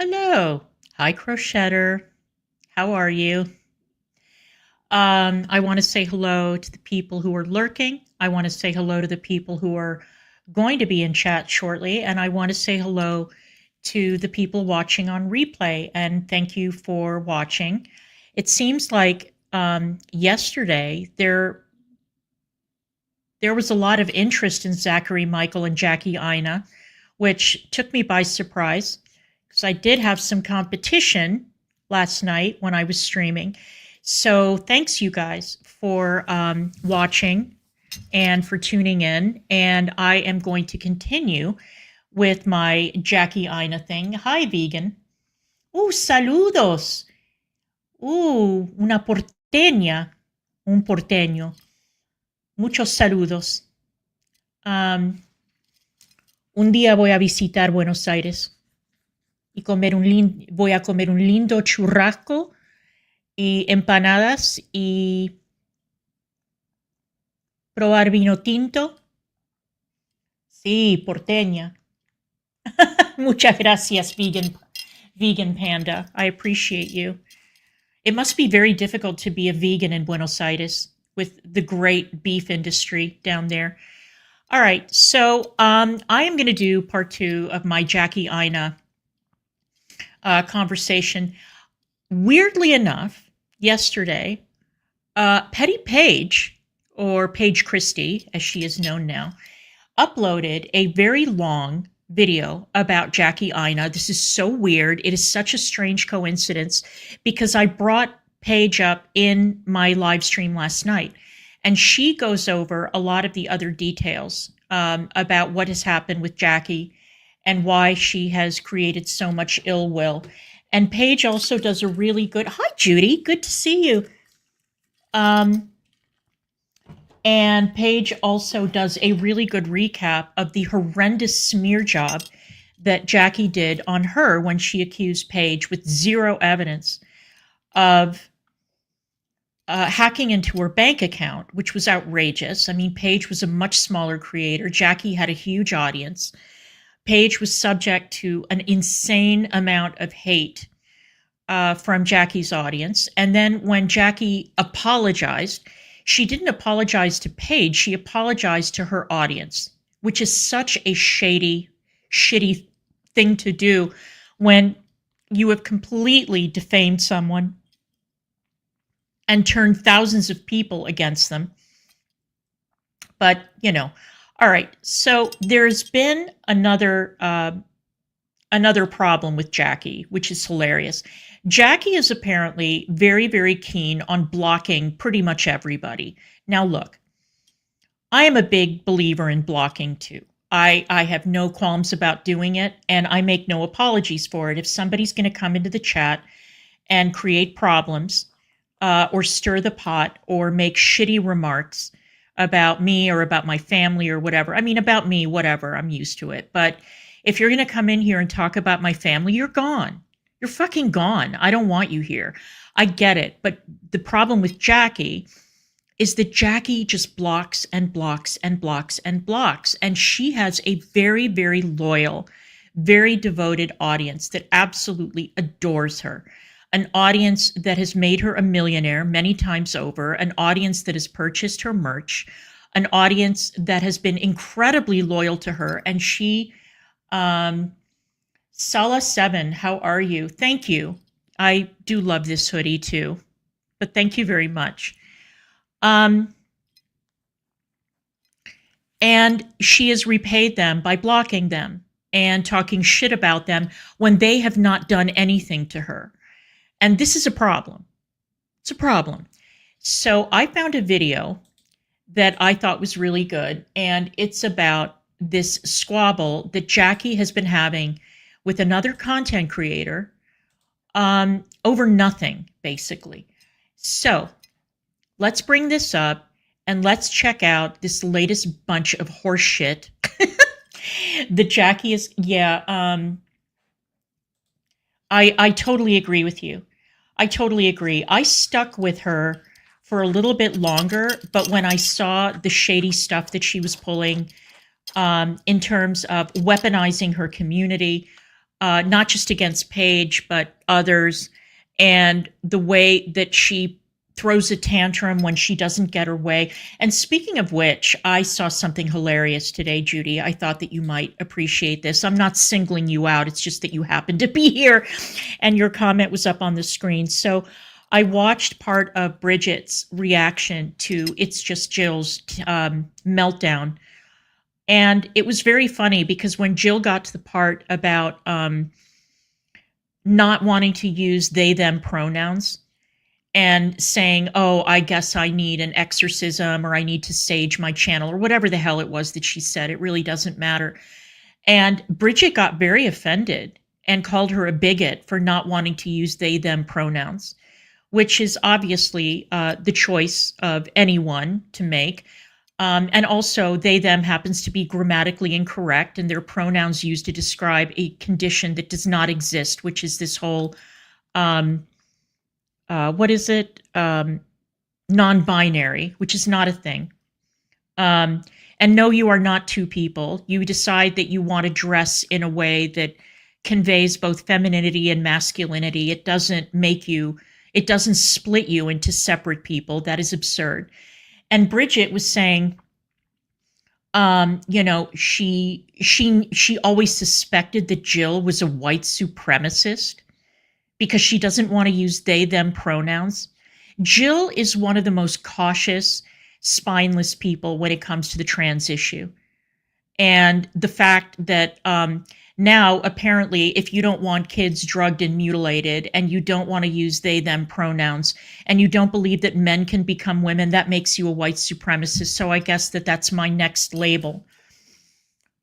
Hello. Hi, Crochetter. How are you? I want to say hello to the people who are lurking. I want to say hello to the people who are going to be in chat shortly. And I want to say hello to the people watching on replay. And thank you for watching. It seems like yesterday there was a lot of interest in Zachary Michael and Jackie Aina, which took me by surprise because I did have some competition last night when I was streaming. So thanks, you guys, for watching and for tuning in. And I am going to continue with my Jackie Aina thing. Hi, vegan. Saludos. Una porteña. Un porteño. Muchos saludos. Un día voy a visitar Buenos Aires y voy a comer un lindo churrasco y empanadas y probar vino tinto. Sí, porteña. Muchas gracias, vegan panda. I appreciate you. It must be very difficult to be a vegan in Buenos Aires with the great beef industry down there. All right, so I am going to do part 2 of my Jackie Aina conversation. Weirdly enough, yesterday, Petty Paige, or Paige Christie, as she is known now, uploaded a very long video about Jackie Aina. This is so weird. It is such a strange coincidence because I brought Paige up in my live stream last night, and she goes over a lot of the other details about what has happened with Jackie and why she has created so much ill will. And Paige also does a really good, hi, Judy, good to see you. And Paige also does a really good recap of the horrendous smear job that Jackie did on her when she accused Paige with zero evidence of hacking into her bank account, which was outrageous. I mean, Paige was a much smaller creator. Jackie had a huge audience. Paige was subject to an insane amount of hate from Jackie's audience. And then when Jackie apologized, she didn't apologize to Paige, she apologized to her audience, which is such a shitty thing to do when you have completely defamed someone and turned thousands of people against them. But, you know, all right. So there's been another problem with Jackie, which is hilarious. Jackie is apparently very, very keen on blocking pretty much everybody. Now, look, I am a big believer in blocking too. I have no qualms about doing it, and I make no apologies for it. If somebody's going to come into the chat and create problems or stir the pot or make shitty remarks about me or about my family or whatever, I mean, about me, whatever, I'm used to it. But if you're going to come in here and talk about my family, you're gone. You're fucking gone. I don't want you here. I get it. But the problem with Jackie is that Jackie just blocks and blocks and blocks and blocks. And she has a very, very loyal, very devoted audience that absolutely adores her. An audience that has made her a millionaire many times over, an audience that has purchased her merch, an audience that has been incredibly loyal to her. And she, Sala7, how are you? Thank you. I do love this hoodie too, but thank you very much. And she has repaid them by blocking them and talking shit about them when they have not done anything to her. And this is a problem. It's a problem. So I found a video that I thought was really good, and it's about this squabble that Jackie has been having with another content creator over nothing, basically. So let's bring this up and let's check out this latest bunch of horse shit that Jackie is, I totally agree with you. I totally agree. I stuck with her for a little bit longer, but when I saw the shady stuff that she was pulling in terms of weaponizing her community, not just against Paige, but others, and the way that she throws a tantrum when she doesn't get her way. And speaking of which, I saw something hilarious today, Judy. I thought that you might appreciate this. I'm not singling you out. It's just that you happened to be here and your comment was up on the screen. So I watched part of Bridget's reaction to It's Just Jill's meltdown. And it was very funny because when Jill got to the part about not wanting to use they, them pronouns and saying, oh, I guess I need an exorcism or I need to sage my channel or whatever the hell it was that she said, it really doesn't matter. And Bridget got very offended and called her a bigot for not wanting to use they, them pronouns, which is obviously the choice of anyone to make. And also, they, them happens to be grammatically incorrect, and they're pronouns used to describe a condition that does not exist, which is this whole, what is it? Non-binary, which is not a thing. And no, you are not two people. You decide that you want to dress in a way that conveys both femininity and masculinity. It doesn't make you, it doesn't split you into separate people. That is absurd. And Bridget was saying, you know, she always suspected that Jill was a white supremacist because she doesn't want to use they, them pronouns. Jill is one of the most cautious, spineless people when it comes to the trans issue. And the fact that now, apparently, if you don't want kids drugged and mutilated and you don't want to use they, them pronouns and you don't believe that men can become women, that makes you a white supremacist. So I guess that that's my next label,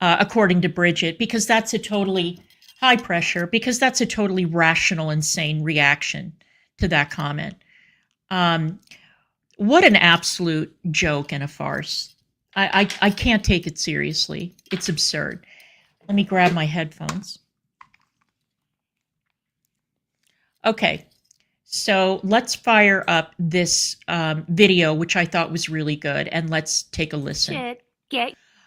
according to Bridget, because that's a totally high pressure, because that's a totally rational, insane reaction to that comment. What an absolute joke and a farce. I can't take it seriously. It's absurd. Let me grab my headphones. Okay, so let's fire up this video, which I thought was really good, and let's take a listen.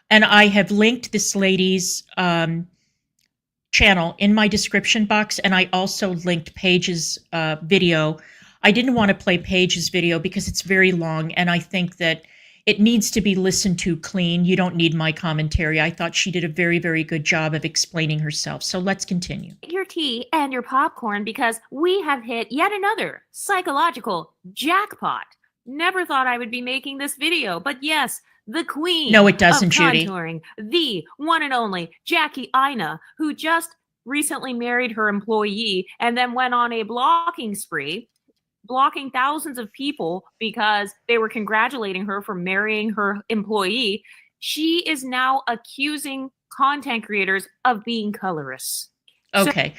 And I have linked this lady's channel in my description box, and I also linked Paige's video. I didn't want to play Paige's video because it's very long, and I think that it needs to be listened to clean. You don't need my commentary. I thought she did a very, very good job of explaining herself. So let's continue. Your tea and your popcorn because we have hit yet another psychological jackpot. Never thought I would be making this video, but yes, the queen no, it doesn't, of contouring, Judy. The one and only Jackie Aina, who just recently married her employee and then went on a blocking spree, blocking thousands of people because they were congratulating her for marrying her employee. She is now accusing content creators of being colorists. Okay.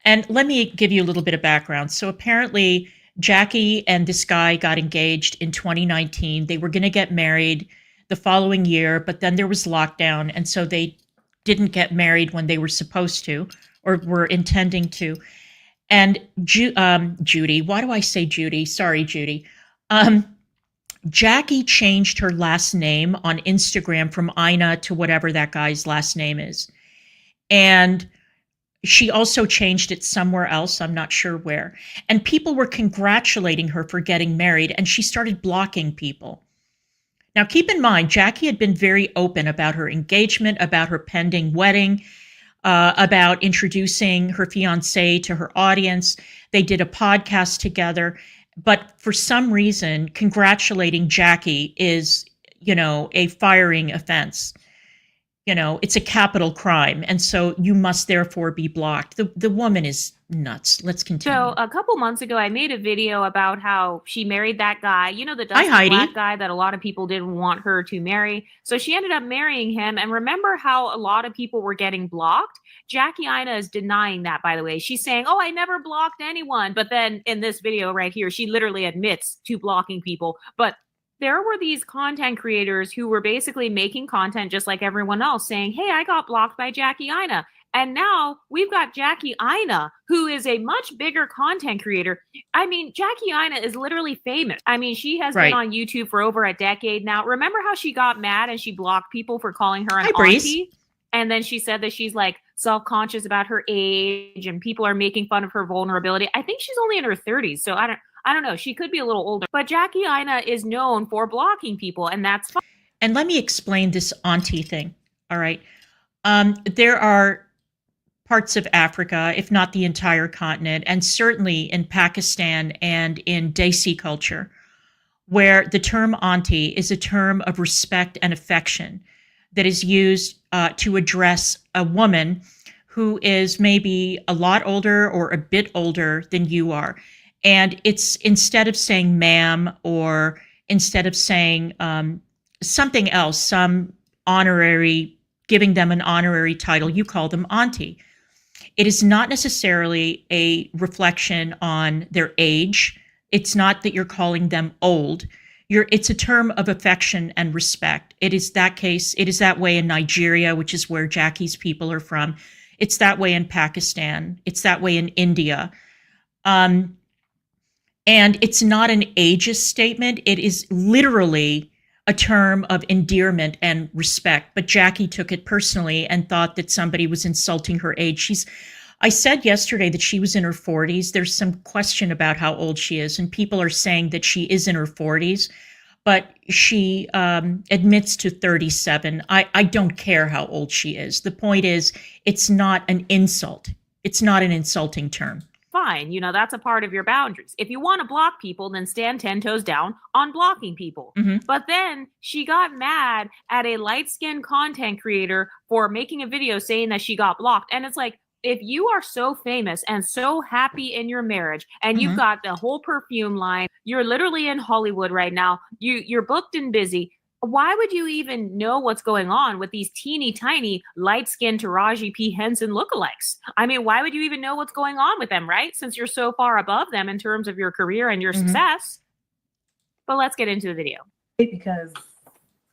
And let me give you a little bit of background. So apparently Jackie and this guy got engaged in 2019. They were going to get married the following year, but then there was lockdown. And so they didn't get married when they were supposed to or were intending to. And Judy, why do I say Judy? Sorry, Judy. Jackie changed her last name on Instagram from Aina to whatever that guy's last name is. And she also changed it somewhere else. I'm not sure where. And people were congratulating her for getting married, and she started blocking people. Now, keep in mind, Jackie had been very open about her engagement, about her pending wedding, about introducing her fiancé to her audience. They did a podcast together. But for some reason, congratulating Jackie is, you know, a firing offense. You know, it's a capital crime. And so you must therefore be blocked. The woman is nuts. Let's continue. So a couple months ago, I made a video about how she married that guy, you know, the dusty black guy that a lot of people didn't want her to marry. So she ended up marrying him. And remember how a lot of people were getting blocked? Jackie Aina is denying that, by the way. She's saying, oh, I never blocked anyone. But then in this video right here, she literally admits to blocking people. But there were these content creators who were basically making content just like everyone else saying, hey, I got blocked by Jackie Aina. And now we've got Jackie Aina, who is a much bigger content creator. I mean, Jackie Aina is literally famous. I mean, she has been on YouTube for over a decade now. Remember how she got mad and she blocked people for calling her an auntie? And then she said that she's like self-conscious about her age and people are making fun of her vulnerability. I think she's only in her 30s. So I don't know. She could be a little older. But Jackie Aina is known for blocking people, and that's fine. And let me explain this auntie thing. All right. There are parts of Africa, if not the entire continent, and certainly in Pakistan and in Desi culture, where the term auntie is a term of respect and affection that is used to address a woman who is maybe a lot older or a bit older than you are. And it's instead of saying ma'am or instead of saying something else, some honorary, giving them an honorary title, you call them auntie. It is not necessarily a reflection on their age. It's not that you're calling them old. It's a term of affection and respect. It is that case. It is that way in Nigeria, which is where Jackie's people are from. It's that way in Pakistan. It's that way in India. And it's not an ageist statement. It is literally a term of endearment and respect. But Jackie took it personally and thought that somebody was insulting her age. I said yesterday that she was in her 40s. There's some question about how old she is, and people are saying that she is in her 40s, but she admits to 37. I don't care how old she is. The point is, it's not an insult. It's not an insulting term. Fine, you know, that's a part of your boundaries. If you want to block people, then stand 10 toes down on blocking people. Mm-hmm. But then she got mad at a light-skinned content creator for making a video saying that she got blocked. And it's like, if you are so famous and so happy in your marriage and you've got the whole perfume line, you're literally in Hollywood right now, you're booked and busy, why would you even know what's going on with these teeny tiny light-skinned Taraji P. Henson lookalikes? I mean, why would you even know what's going on with them, right? Since you're so far above them in terms of your career and your success. But let's get into the video. Because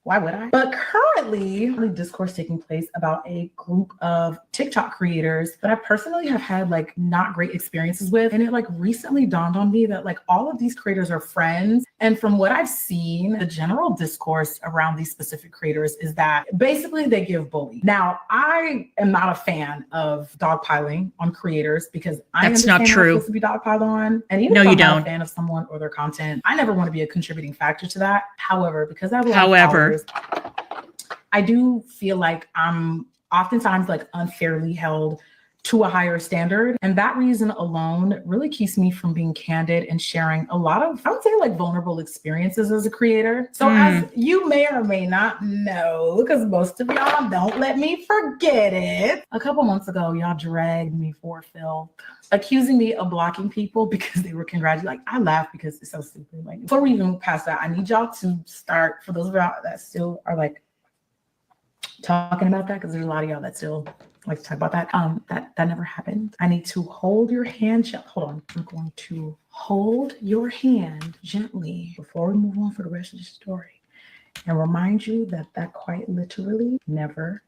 why would I? But currently, discourse taking place about a group of TikTok creators that I personally have had like not great experiences with. And it like recently dawned on me that like all of these creators are friends. And from what I've seen, the general discourse around these specific creators is that basically they give bully. Now, I am not a fan of dogpiling on creators because that's not true. To be dogpiled on. And even if I'm not a fan of someone or their content, I never want to be a contributing factor to that. However, because I have a lot of followers, I do feel like I'm oftentimes like unfairly held to a higher standard. And that reason alone really keeps me from being candid and sharing a lot of, I would say like vulnerable experiences as a creator. So as you may or may not know, because most of y'all don't let me forget it. A couple months ago, y'all dragged me for filth, accusing me of blocking people because they were congratulating. Like I laugh because it's so stupid. Like before we even move past that, I need y'all to start, for those of y'all that still are like talking about that, because there's a lot of y'all that still like to talk about that. That never happened. I need to hold your hand. Hold on. I'm going to hold your hand gently before we move on for the rest of the story and remind you that that quite literally never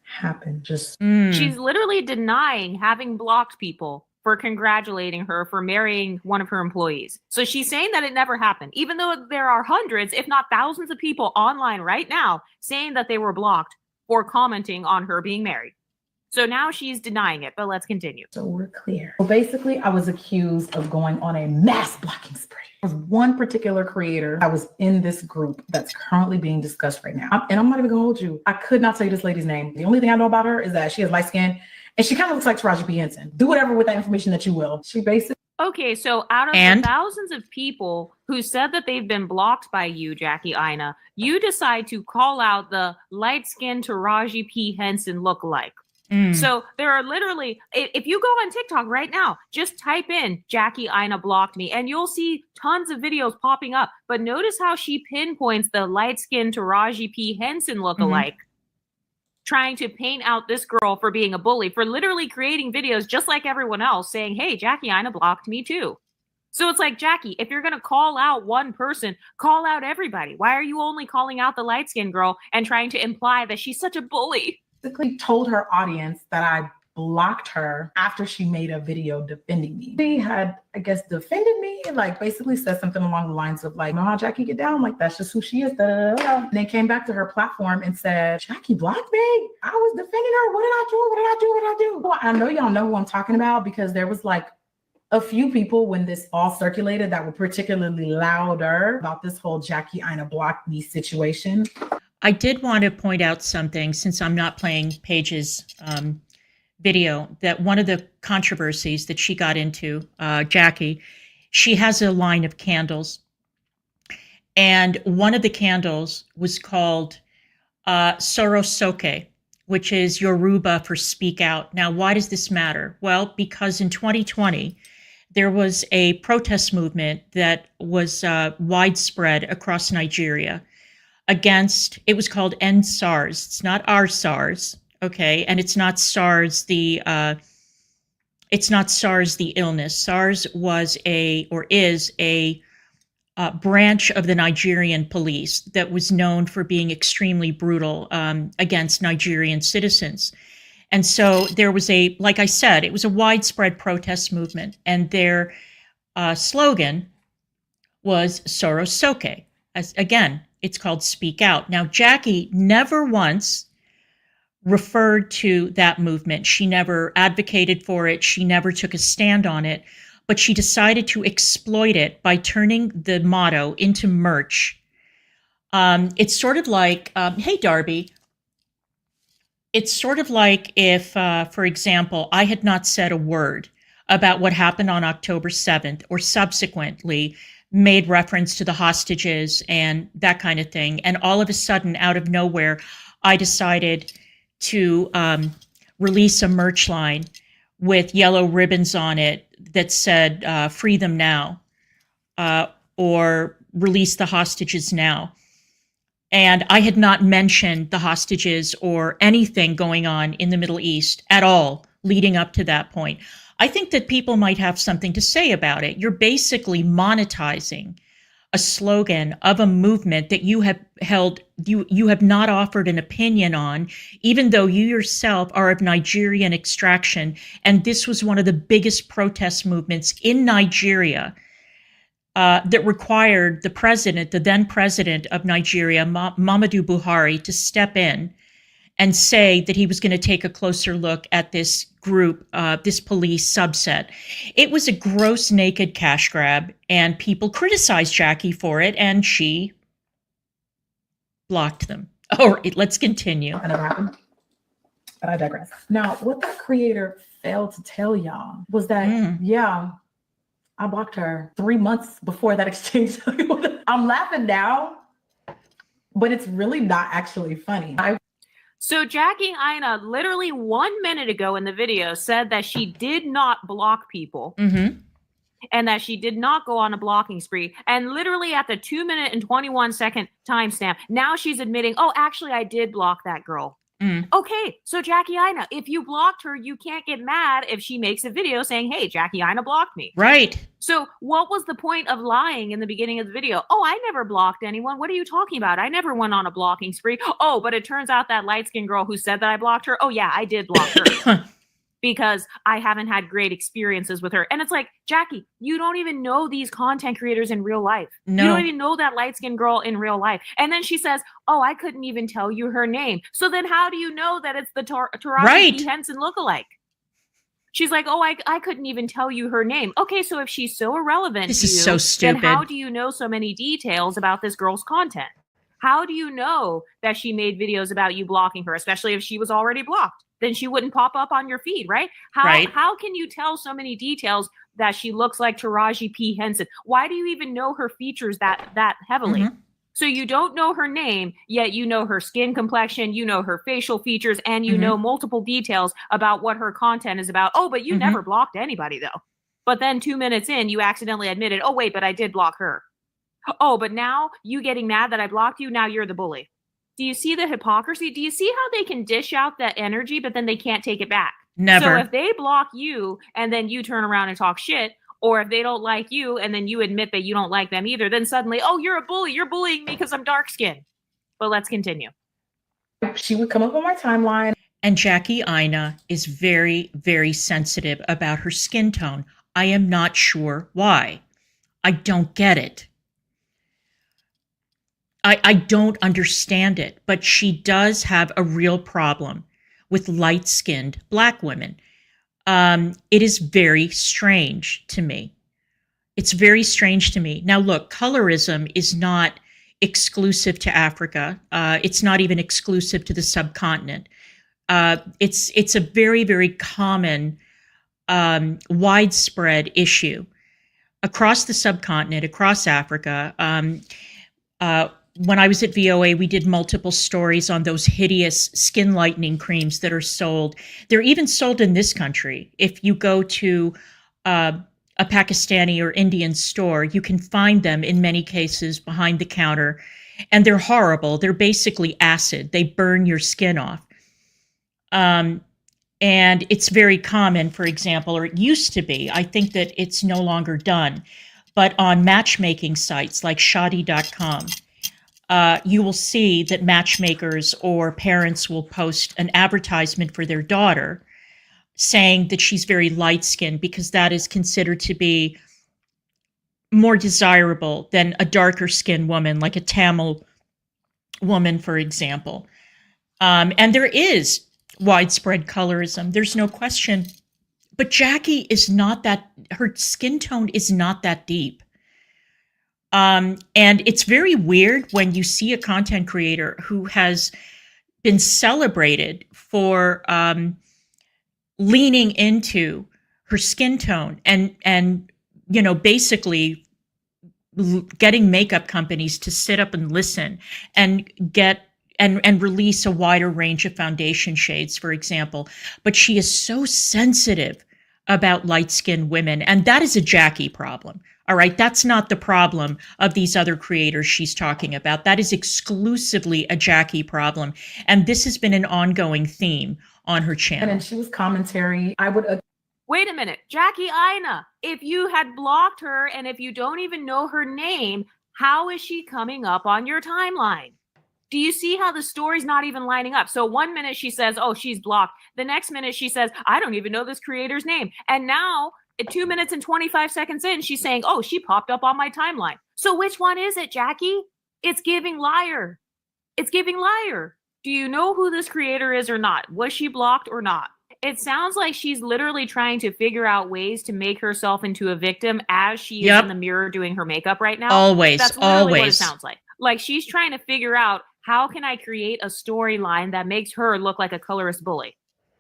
happened. She's literally denying having blocked people for congratulating her for marrying one of her employees. So she's saying that it never happened, even though there are hundreds, if not thousands of people online right now saying that they were blocked for commenting on her being married. So now she's denying it, but let's continue. So we're clear. So basically, I was accused of going on a mass blocking spree. There was one particular creator that was in this group that's currently being discussed right now. And I'm not even gonna hold you. I could not tell you this lady's name. The only thing I know about her is that she has light skin and she kind of looks like Taraji P. Henson. Do whatever with that information that you will. She basically. Okay, so out of the thousands of people who said that they've been blocked by you, Jackie Aina, you decide to call out the light-skinned Taraji P. Henson lookalike. So there are literally, if you go on TikTok right now, just type in Jackie Aina blocked me and you'll see tons of videos popping up. But notice how she pinpoints the light-skinned Taraji P. Henson lookalike, trying to paint out this girl for being a bully, for literally creating videos just like everyone else saying, hey, Jackie Aina blocked me too. So it's like, Jackie, if you're going to call out one person, call out everybody. Why are you only calling out the light-skinned girl and trying to imply that she's such a bully? Basically told her audience that I blocked her after she made a video defending me. She had, I guess, defended me and like basically said something along the lines of like, "You know how Jackie get down? Like, that's just who she is." And then came back to her platform and said, "Jackie blocked me. I was defending her. What did I do? What did I do? What did I do?" Well, I know y'all know who I'm talking about because there was like a few people when this all circulated that were particularly louder about this whole Jackie Aina blocked me situation. I did want to point out something, since I'm not playing Paige's video, that one of the controversies that she got into, Jackie, she has a line of candles. And one of the candles was called Sorosoke, which is Yoruba for speak out. Now, why does this matter? Well, because in 2020, there was a protest movement that was widespread across Nigeria against, it was called End SARS. It's not our SARS, okay? And it's not SARS the illness. SARS was is a branch of the Nigerian police that was known for being extremely brutal against Nigerian citizens. And so there was like I said, it was a widespread protest movement, and their slogan was Sorosoke. Again, it's called Speak Out. Now, Jackie never once referred to that movement. She never advocated for it. She never took a stand on it, but she decided to exploit it by turning the motto into merch. It's sort of like, hey, Darby, it's sort of like if, for example, I had not said a word about what happened on October 7th or subsequently made reference to the hostages and that kind of thing. And all of a sudden, out of nowhere, I decided to release a merch line with yellow ribbons on it that said, "Free them now," or "Release the hostages now." And I had not mentioned the hostages or anything going on in the Middle East at all leading up to that point. I think that people might have something to say about it. You're basically monetizing a slogan of a movement that you have held, you have not offered an opinion on, even though you yourself are of Nigerian extraction. And this was one of the biggest protest movements in Nigeria that required the then president of Nigeria, Muhammadu Buhari, to step in and say that he was going to take a closer look at this group, this police subset. It was a gross, naked cash grab, and people criticized Jackie for it, and she blocked them. All right, let's continue. That never happened, but I digress. Now, what that creator failed to tell y'all was that, yeah, I blocked her 3 months before that exchange. I'm laughing now, but it's really not actually funny. So Jackie Aina literally 1 minute ago in the video said that she did not block people and that she did not go on a blocking spree. And literally at the 2 minute and 21 second timestamp, now she's admitting, "Oh, actually, I did block that girl." Okay, so Jackie Aina, if you blocked her, you can't get mad if she makes a video saying, "Hey, Jackie Aina blocked me." Right. So what was the point of lying in the beginning of the video? "Oh, I never blocked anyone. What are you talking about? I never went on a blocking spree." Oh, but it turns out that light-skinned girl who said that I blocked her, oh yeah, I did block her. Because I haven't had great experiences with her. And it's like, Jackie, you don't even know these content creators in real life. No. You don't even know that light-skinned girl in real life. And then she says, "Oh, I couldn't even tell you her name." So then how do you know that it's the Taraji P. Henson lookalike? She's like, "Oh, I couldn't even tell you her name." Okay, so if she's so irrelevant this to is you, so stupid. then how do you know so many details about this girl's content? How do you know that she made videos about you blocking her, especially if she was already blocked? Then she wouldn't pop up on your feed, right? How can you tell so many details that she looks like Taraji P. Henson? Why do you even know her features that heavily? So you don't know her name, yet you know her skin complexion, you know her facial features, and you know multiple details about what her content is about. Oh, but you never blocked anybody though. But then 2 minutes in, you accidentally admitted, "Oh wait, but I did block her." Oh, but now you getting mad that I blocked you, now you're the bully. Do you see the hypocrisy? Do you see how they can dish out that energy, but then they can't take it back? Never. So if they block you and then you turn around and talk shit, or if they don't like you and then you admit that you don't like them either, then suddenly, "Oh, you're a bully. You're bullying me because I'm dark skinned." But let's continue. She would come up on my timeline. And Jackie Aina is very, very sensitive about her skin tone. I am not sure why. I don't get it. I don't understand it, but she does have a real problem with light-skinned Black women. It is very strange to me. It's very strange to me. Now, look, colorism is not exclusive to Africa. It's not even exclusive to the subcontinent. It's a very, very common, widespread issue across the subcontinent, across Africa. When I was at VOA, we did multiple stories on those hideous skin lightening creams that are sold. They're even sold in this country. If you go to a Pakistani or Indian store, you can find them in many cases behind the counter, and they're horrible. They're basically acid. They burn your skin off. And it's very common, for example, or it used to be. I think that it's no longer done. But on matchmaking sites like Shadi.com, you will see that matchmakers or parents will post an advertisement for their daughter saying that she's very light-skinned because that is considered to be more desirable than a darker-skinned woman, like a Tamil woman, for example. And there is widespread colorism. There's no question. But Jackie is not that, her skin tone is not that deep. And it's very weird when you see a content creator who has been celebrated for leaning into her skin tone and you know, basically getting makeup companies to sit up and listen and get and release a wider range of foundation shades, for example. But she is so sensitive about light-skinned women, and that is a Jackie problem. All right, that's not the problem of these other creators she's talking about. That is exclusively a Jackie problem, and this has been an ongoing theme on her channel. And she was commentary. I would. Wait a minute, Jackie Aina. If you had blocked her, and if you don't even know her name, how is she coming up on your timeline? Do you see how the story's not even lining up? So 1 minute she says, oh, she's blocked. The next minute she says, I don't even know this creator's name. And now at 2 minutes and 25 seconds in, she's saying, oh, she popped up on my timeline. So which one is it, Jackie? It's giving liar. It's giving liar. Do you know who this creator is or not? Was she blocked or not? It sounds like she's literally trying to figure out ways to make herself into a victim as she is in the mirror doing her makeup right now. Always, That's literally always what it sounds like. Like she's trying to figure out, how can I create a storyline that makes her look like a colorist bully?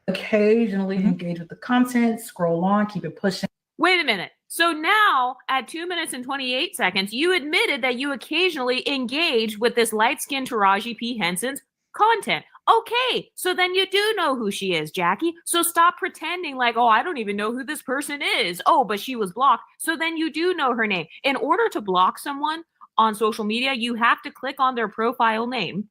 Occasionally engage with the content, scroll on, keep it pushing. Wait a minute. So now at 2 minutes and 28 seconds, you admitted that you occasionally engage with this light-skinned Taraji P. Henson's content. Okay, so then you do know who she is, Jackie. So stop pretending like, oh, I don't even know who this person is. Oh, but she was blocked. So then you do know her name. In order to block someone on social media, you have to click on their profile name,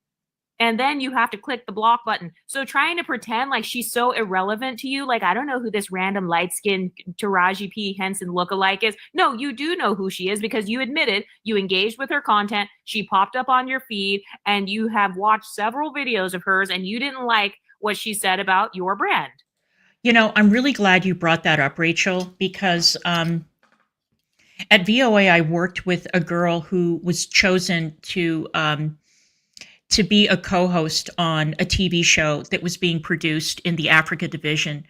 and then you have to click the block button. So trying to pretend like she's so irrelevant to you, like, I don't know who this random light-skinned Taraji P. Henson lookalike is. No, you do know who she is because you admitted you engaged with her content. She popped up on your feed, and you have watched several videos of hers, and you didn't like what she said about your brand. You know, I'm really glad you brought that up, Rachel, because at VOA, I worked with a girl who was chosen to be a co-host on a TV show that was being produced in the Africa division.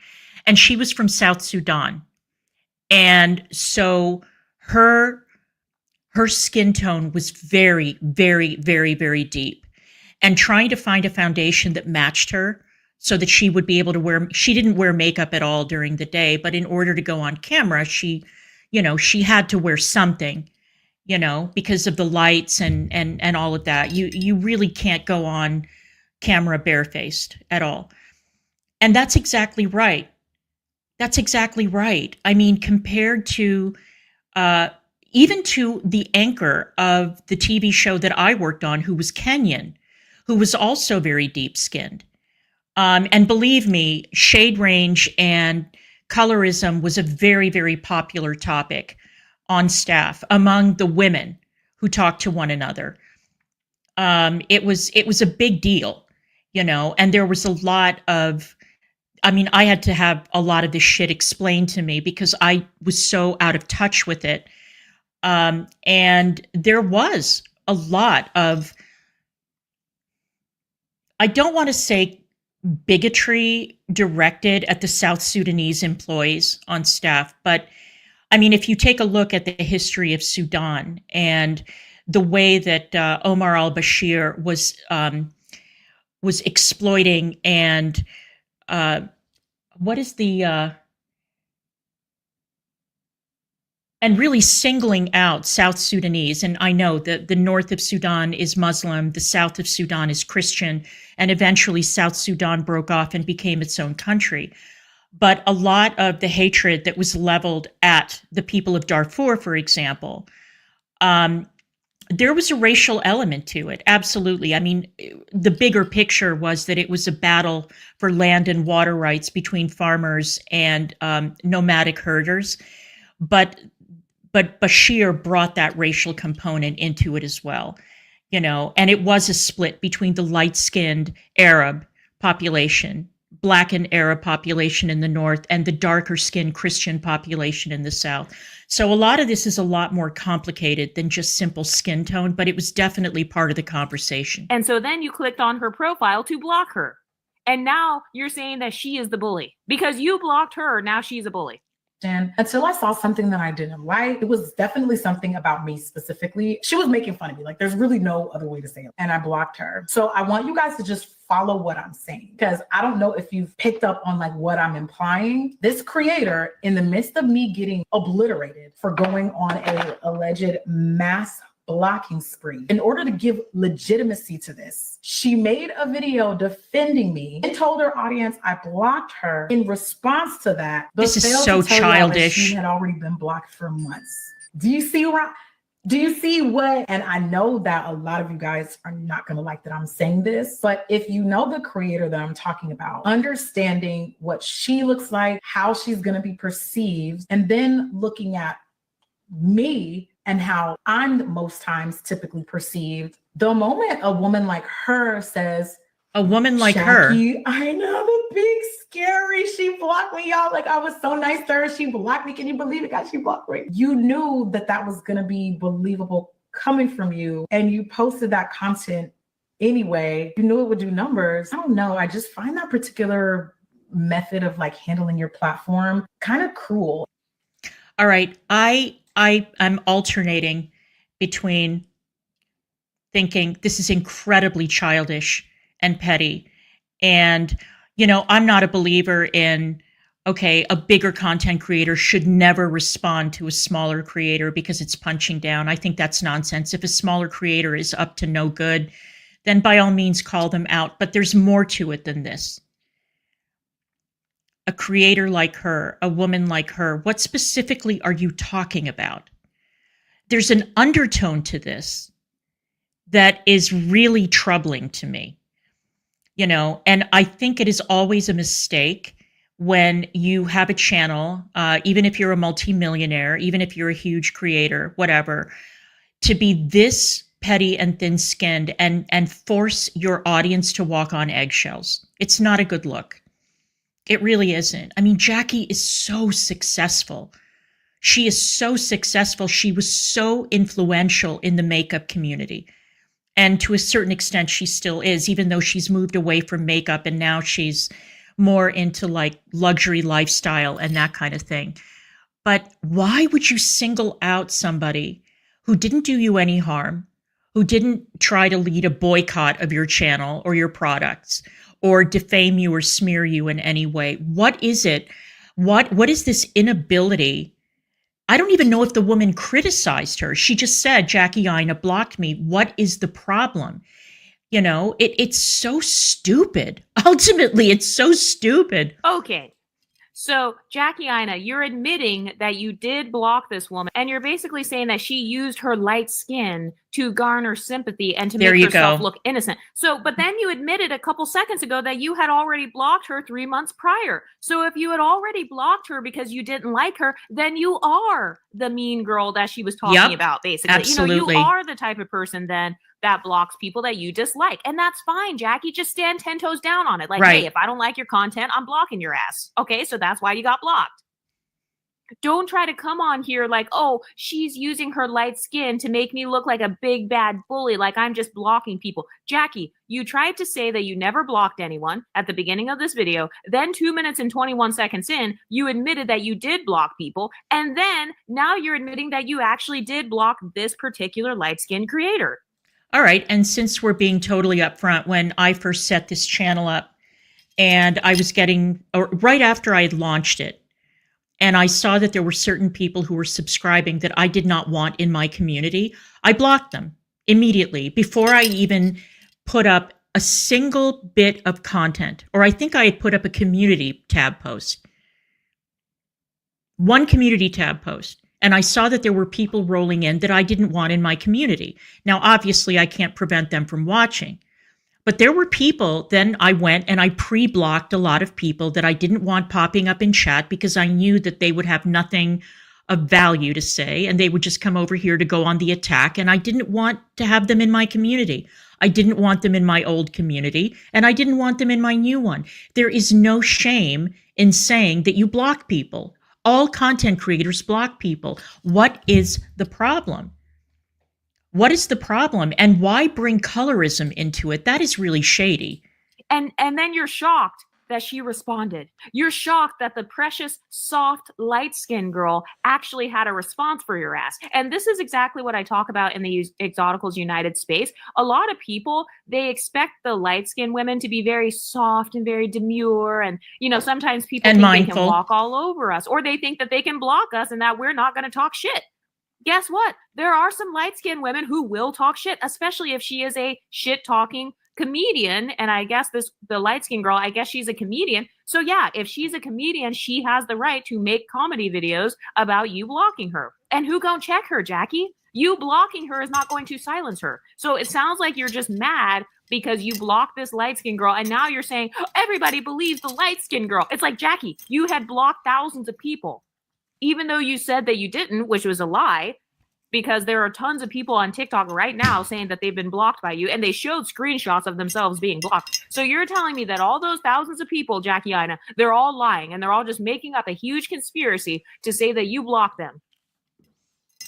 And she was from South Sudan. And so her skin tone was very, very, very, very deep. And trying to find a foundation that matched her so that she would be able to she didn't wear makeup at all during the day, but in order to go on camera, she had to wear something, because of the lights and all of that. You really can't go on camera barefaced at all. And that's exactly right. That's exactly right. I mean, compared to even to the anchor of the TV show that I worked on, who was Kenyan, who was also very deep-skinned. And believe me, shade range and colorism was a very, very popular topic on staff among the women who talked to one another. It was a big deal, you know, and there was a lot of, I mean, I had to have a lot of this shit explained to me because I was so out of touch with it. And there was a lot of, I don't want to say bigotry directed at the South Sudanese employees on staff, but I mean, if you take a look at the history of Sudan and the way that Omar al-Bashir was exploiting and what is the and really singling out South Sudanese. And I know that the north of Sudan is Muslim, the south of Sudan is Christian, and eventually South Sudan broke off and became its own country. But a lot of the hatred that was leveled at the people of Darfur, for example, there was a racial element to it. Absolutely. I mean, the bigger picture was that it was a battle for land and water rights between farmers and nomadic herders. But Bashir brought that racial component into it as well, you know, and it was a split between the light-skinned Arab population, Black and Arab population in the north, and the darker-skinned Christian population in the south. So a lot of this is a lot more complicated than just simple skin tone, but it was definitely part of the conversation. And so then you clicked on her profile to block her. And now you're saying that she is the bully. Because you blocked her, now she's a bully. And until I saw something that I didn't like, it was definitely something about me specifically. She was making fun of me. Like, there's really no other way to say it. And I blocked her. So I want you guys to just follow what I'm saying, because I don't know if you've picked up on like what I'm implying. This creator, in the midst of me getting obliterated for going on a alleged mass blocking spree, in order to give legitimacy to this, she made a video defending me and told her audience I blocked her. In response to that, this is so childish. She had already been blocked for months. Do you see what? And I know that a lot of you guys are not going to like that I'm saying this, but if you know the creator that I'm talking about, understanding what she looks like, how she's going to be perceived, and then looking at me and how I'm most times typically perceived, the moment a woman like her says, a woman like her, I know, the big scary, she blocked me, y'all. Like, I was so nice to her. She blocked me. Can you believe it, guys? She blocked me. You knew that that was going to be believable coming from you. And you posted that content anyway. You knew it would do numbers. I don't know. I just find that particular method of like handling your platform kind of cruel. All right. I'm alternating between thinking this is incredibly childish and petty. And, you know, I'm not a believer in, okay, a bigger content creator should never respond to a smaller creator because it's punching down. I think that's nonsense. If a smaller creator is up to no good, then by all means call them out. But there's more to it than this. A creator like her, a woman like her, what specifically are you talking about? There's an undertone to this that is really troubling to me, you know, and I think it is always a mistake when you have a channel, even if you're a multimillionaire, even if you're a huge creator, whatever, to be this petty and thin-skinned and force your audience to walk on eggshells. It's not a good look. It really isn't. I mean, Jackie is so successful. She is so successful. She was so influential in the makeup community. And to a certain extent, she still is, even though she's moved away from makeup and now she's more into like luxury lifestyle and that kind of thing. But why would you single out somebody who didn't do you any harm, who didn't try to lead a boycott of your channel or your products, or defame you or smear you in any way? What is it? What is this inability? I don't even know if the woman criticized her. She just said, Jackie Aina blocked me. What is the problem? You know, it's so stupid. Ultimately, it's so stupid. Okay. So, Jackie Aina, you're admitting that you did block this woman, and you're basically saying that she used her light skin to garner sympathy and to make herself look innocent. So, but then you admitted a couple seconds ago that you had already blocked her 3 months prior. So if you had already blocked her because you didn't like her, then you are the mean girl that she was talking about, basically. Absolutely. You are the type of person then that blocks people that you dislike. And that's fine, Jackie. Just stand 10 toes down on it. Like, hey, if I don't like your content, I'm blocking your ass. Okay, so that's why you got blocked. Don't try to come on here like, oh, she's using her light skin to make me look like a big bad bully, like I'm just blocking people. Jackie, you tried to say that you never blocked anyone at the beginning of this video. Then 2 minutes and 21 seconds in, you admitted that you did block people. And then now you're admitting that you actually did block this particular light skin creator. All right. And since we're being totally upfront, when I first set this channel up and I was getting, or right after I had launched it, and I saw that there were certain people who were subscribing that I did not want in my community, I blocked them immediately before I even put up a single bit of content. Or I think I had put up a community tab post. One community tab post. And I saw that there were people rolling in that I didn't want in my community. Now, obviously, I can't prevent them from watching. But there were people, then I went and I pre-blocked a lot of people that I didn't want popping up in chat because I knew that they would have nothing of value to say and they would just come over here to go on the attack. And I didn't want to have them in my community. I didn't want them in my old community and I didn't want them in my new one. There is no shame in saying that you block people. All content creators block people. What is the problem? What is the problem? And why bring colorism into it? That is really shady. And then you're shocked that she responded. You're shocked that the precious, soft, light-skinned girl actually had a response for your ass. And this is exactly what I talk about in the Exoticals United space. A lot of people, they expect the light-skinned women to be very soft and very demure. And, sometimes people think they can walk all over us. Or they think that they can block us and that we're not going to talk shit. Guess what? There are some light-skinned women who will talk shit, especially if she is a shit-talking comedian. And I guess the light-skinned girl, I guess she's a comedian. So yeah, if she's a comedian, she has the right to make comedy videos about you blocking her. And who gonna check her, Jackie? You blocking her is not going to silence her. So it sounds like you're just mad because you blocked this light-skinned girl. And now you're saying, oh, everybody believes the light-skinned girl. It's like, Jackie, you had blocked thousands of people. Even though you said that you didn't, which was a lie, because there are tons of people on TikTok right now saying that they've been blocked by you, and they showed screenshots of themselves being blocked. So you're telling me that all those thousands of people, Jackie Aina, they're all lying, and they're all just making up a huge conspiracy to say that you blocked them.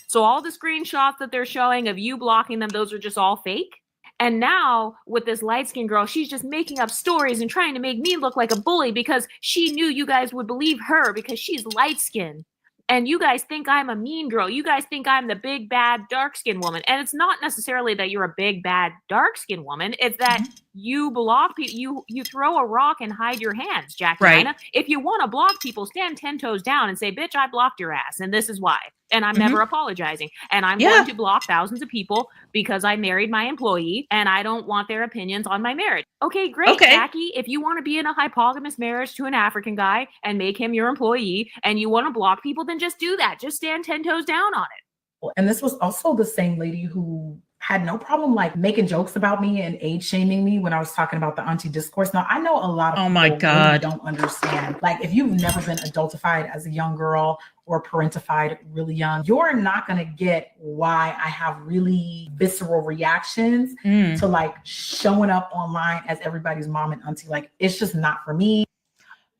So all the screenshots that they're showing of you blocking them, those are just all fake? And now with this light-skinned girl, she's just making up stories and trying to make me look like a bully because she knew you guys would believe her because she's light-skinned. And you guys think I'm a mean girl. You guys think I'm the big, bad, dark-skinned woman. And it's not necessarily that you're a big, bad, dark-skinned woman. It's that you block people. You throw a rock and hide your hands, Jackie Aina. If you want to block people, stand 10 toes down and say, bitch, I blocked your ass. And this is why. And I'm never apologizing. And I'm going to block thousands of people because I married my employee and I don't want their opinions on my marriage. Okay, great, Jackie. If you want to be in a hypogamous marriage to an African guy and make him your employee and you want to block people, then just do that. Just stand 10 toes down on it. And this was also the same lady who had no problem like making jokes about me and age shaming me when I was talking about the auntie discourse. Now, I know a lot of people really don't understand. Like, if you've never been adultified as a young girl or parentified really young, you're not going to get why I have really visceral reactions to like showing up online as everybody's mom and auntie. Like, it's just not for me.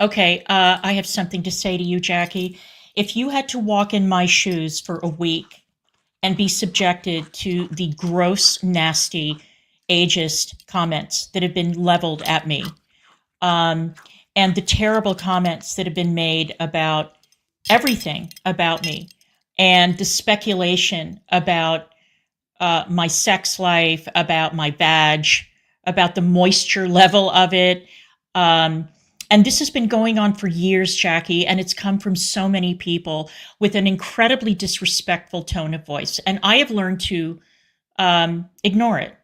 Okay, I have something to say to you, Jackie. If you had to walk in my shoes for a week and be subjected to the gross, nasty, ageist comments that have been leveled at me, and the terrible comments that have been made about everything about me, and the speculation about my sex life, about my badge, about the moisture level of it, and this has been going on for years, Jackie, and it's come from so many people with an incredibly disrespectful tone of voice. And I have learned to ignore it.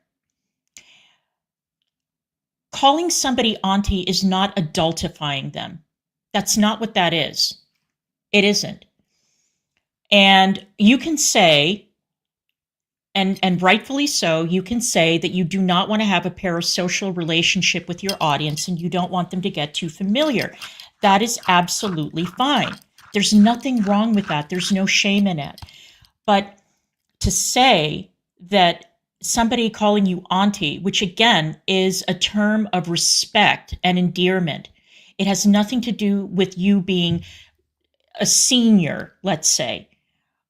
Calling somebody auntie is not adultifying them. That's not what that is. It isn't. And you can say and rightfully so, you can say that you do not want to have a parasocial relationship with your audience and you don't want them to get too familiar. That is absolutely fine. There's nothing wrong with that. There's no shame in it. But to say that somebody calling you auntie, which again is a term of respect and endearment, it has nothing to do with you being a senior, let's say.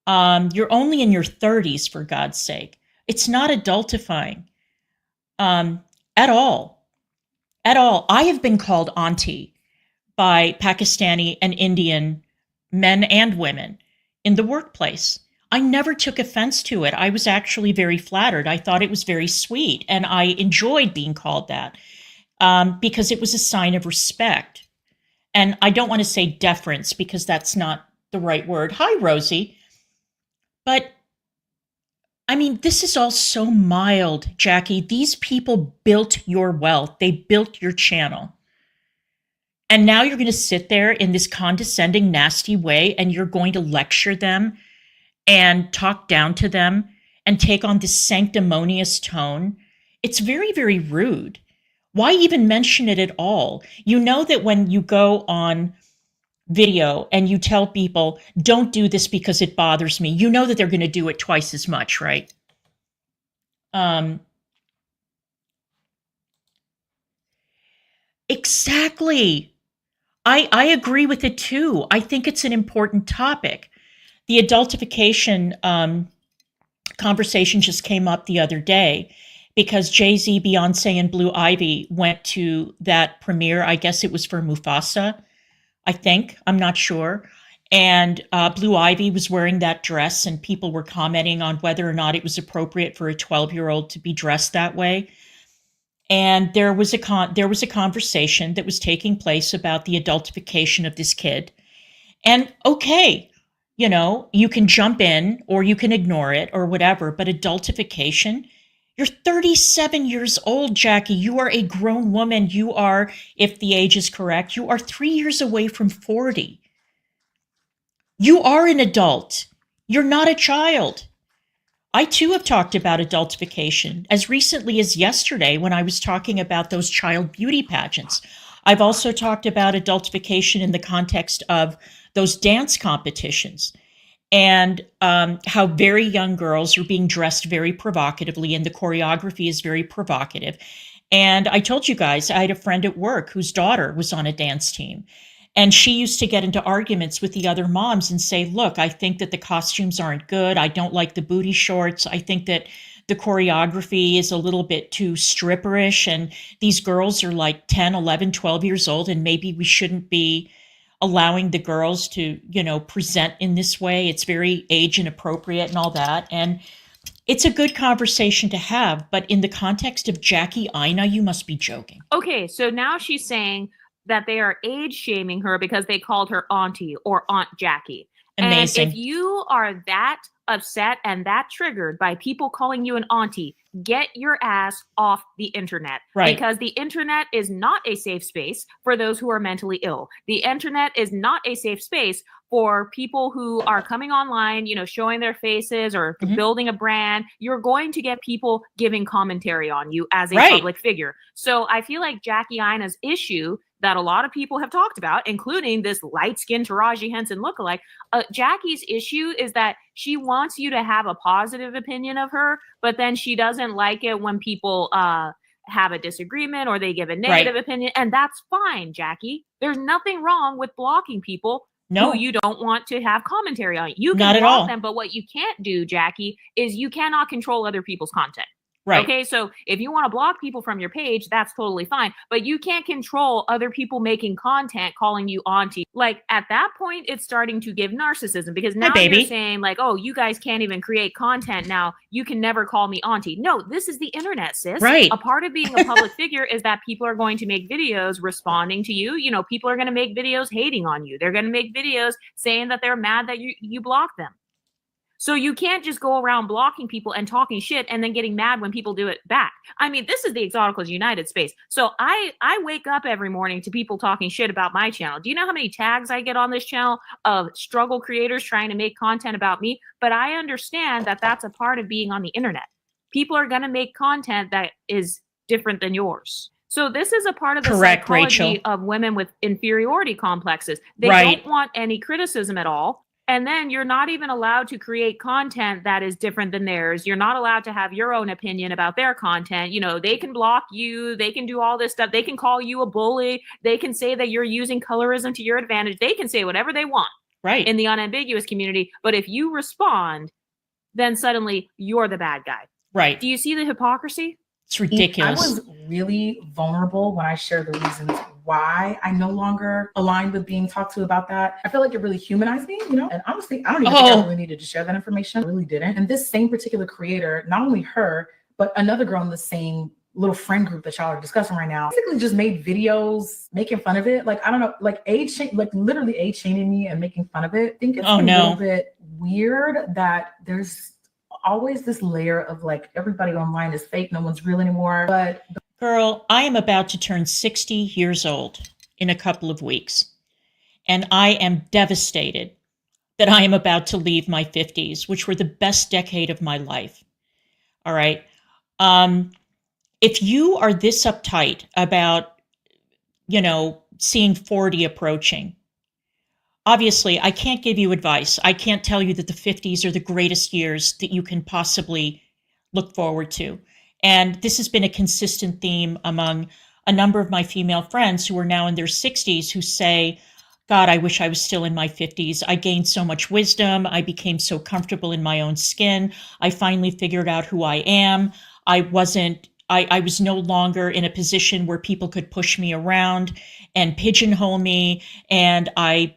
You're only in your 30s, for God's sake. It's not adultifying at all. At all. I have been called auntie by Pakistani and Indian men and women in the workplace. I never took offense to it. I was actually very flattered. I thought it was very sweet, and I enjoyed being called that because it was a sign of respect. And I don't want to say deference because that's not the right word. Hi, Rosie. But, I mean, this is all so mild, Jackie. These people built your wealth. They built your channel. And now you're going to sit there in this condescending, nasty way, and you're going to lecture them and talk down to them and take on this sanctimonious tone. It's very, very rude. Why even mention it at all? You know that when you go on video and you tell people, don't do this because it bothers me, you know that they're going to do it twice as much, right? Exactly. I agree with it too. I think it's an important topic. The adultification conversation just came up the other day because Jay-Z, Beyonce, and Blue Ivy went to that premiere. I guess it was for Mufasa. I think, I'm not sure. And Blue Ivy was wearing that dress and people were commenting on whether or not it was appropriate for a 12-year-old to be dressed that way. And there was a conversation that was taking place about the adultification of this kid. And okay, you know, you can jump in or you can ignore it or whatever, but adultification, you're 37 years old, Jackie. You are a grown woman. You are, if the age is correct, you are 3 years away from 40. You are an adult. You're not a child. I too have talked about adultification as recently as yesterday when I was talking about those child beauty pageants. I've also talked about adultification in the context of those dance competitions. And how very young girls are being dressed very provocatively and the choreography is very provocative. And I told you guys, I had a friend at work whose daughter was on a dance team. And she used to get into arguments with the other moms and say, look, I think that the costumes aren't good. I don't like the booty shorts. I think that the choreography is a little bit too stripperish. And these girls are like 10, 11, 12 years old. And maybe we shouldn't be allowing the girls to, you know, present in this way. It's very age inappropriate and all that. And it's a good conversation to have. But in the context of Jackie Aina, you must be joking. Okay, so now she's saying that they are age shaming her because they called her auntie or Aunt Jackie. Amazing. And if you are that upset and that triggered by people calling you an auntie, get your ass off the internet. Right. Because the internet is not a safe space for those who are mentally ill. The internet is not a safe space for people who are coming online, you know, showing their faces or building a brand. You're going to get people giving commentary on you as a public figure. So I feel like Jackie Aina's issue that a lot of people have talked about, including this light-skinned Taraji Henson lookalike, Jackie's issue is that she wants you to have a positive opinion of her, but then she doesn't like it when people have a disagreement or they give a negative opinion. And that's fine, Jackie. There's nothing wrong with blocking people who you don't want to have commentary on. You can block them, but what you can't do, Jackie, is you cannot control other people's content. Right. Okay, so if you want to block people from your page, that's totally fine. But you can't control other people making content calling you auntie. Like at that point, it's starting to give narcissism because now you're saying like, oh, you guys can't even create content now. You can never call me auntie. No, this is the internet, sis. Right. A part of being a public figure is that people are going to make videos responding to you. You know, people are going to make videos hating on you. They're going to make videos saying that they're mad that you blocked them. So you can't just go around blocking people and talking shit and then getting mad when people do it back. I mean, this is the Exotical United space. So I wake up every morning to people talking shit about my channel. Do you know how many tags I get on this channel of struggle creators trying to make content about me? But I understand that that's a part of being on the internet. People are going to make content that is different than yours. So this is a part of the psychology of women with inferiority complexes. They don't want any criticism at all. And then you're not even allowed to create content that is different than theirs. You're not allowed to have your own opinion about their content. You know, they can block you. They can do all this stuff. They can call you a bully. They can say that you're using colorism to your advantage. They can say whatever they want in the unambiguous community. But if you respond, then suddenly you're the bad guy. Right. Do you see the hypocrisy? It's ridiculous. I was really vulnerable when I shared the reasons why I no longer aligned with being talked to about that. I feel like it really humanized me, you know? And honestly, I don't even think I really needed to share that information. I really didn't. And this same particular creator, not only her, but another girl in the same little friend group that y'all are discussing right now, basically just made videos making fun of it. Like, I don't know, like literally age shaming me and making fun of it. I think it's a little bit weird that there's always this layer of like everybody online is fake, no one's real anymore. But girl, I am about to turn 60 years old in a couple of weeks, and I am devastated that I am about to leave my 50s, which were the best decade of my life. All right. If you are this uptight about, you know, seeing 40 approaching, obviously, I can't give you advice. I can't tell you that the 50s are the greatest years that you can possibly look forward to. And this has been a consistent theme among a number of my female friends who are now in their 60s who say, God, I wish I was still in my 50s. I gained so much wisdom. I became so comfortable in my own skin. I finally figured out who I am. I was no longer in a position where people could push me around and pigeonhole me. And I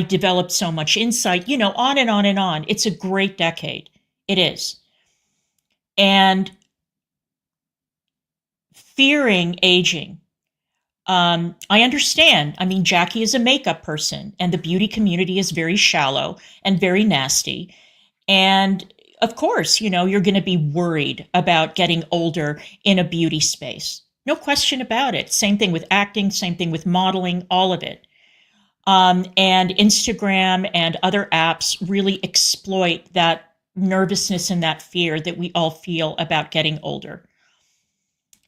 developed so much insight, you know, on and on and on. It's a great decade. It is. And fearing aging. I understand. I mean, Jackie is a makeup person and the beauty community is very shallow and very nasty. And of course, you know, you're going to be worried about getting older in a beauty space. No question about it. Same thing with acting, same thing with modeling, all of it. And Instagram and other apps really exploit that nervousness and that fear that we all feel about getting older.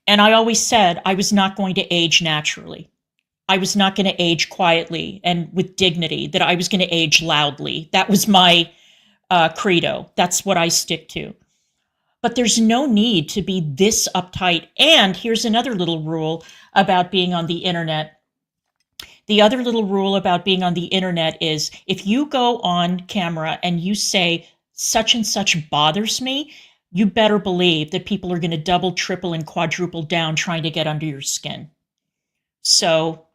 And I always said I was not going to age naturally. I was not going to age quietly and with dignity, that I was going to age loudly. That was my credo. That's what I stick to. But there's no need to be this uptight. And here's another little rule about being on the internet. The other little rule about being on the internet is if you go on camera and you say such and such bothers me, you better believe that people are going to double, triple, and quadruple down trying to get under your skin. So,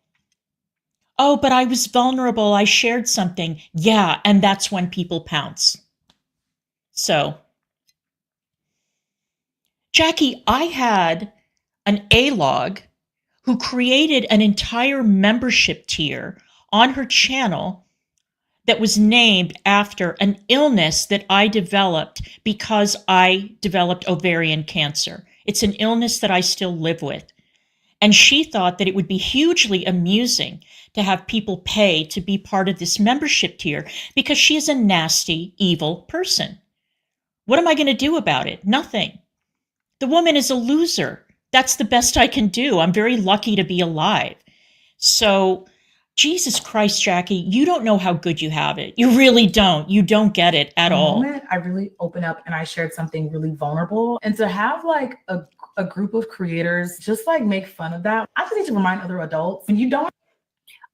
oh, but I was vulnerable. I shared something. Yeah, and that's when people pounce. So, Jackie, I had an A-log who created an entire membership tier on her channel that was named after an illness that I developed because I developed ovarian cancer. It's an illness that I still live with. And she thought that it would be hugely amusing to have people pay to be part of this membership tier because she is a nasty, evil person. What am I going to do about it? Nothing. The woman is a loser. That's the best I can do. I'm very lucky to be alive. So, Jesus Christ, Jackie, you don't know how good you have it. You really don't. You don't get it at all. I really opened up and I shared something really vulnerable. And to have like a group of creators just like make fun of that, I just need to remind other adults, when you don't.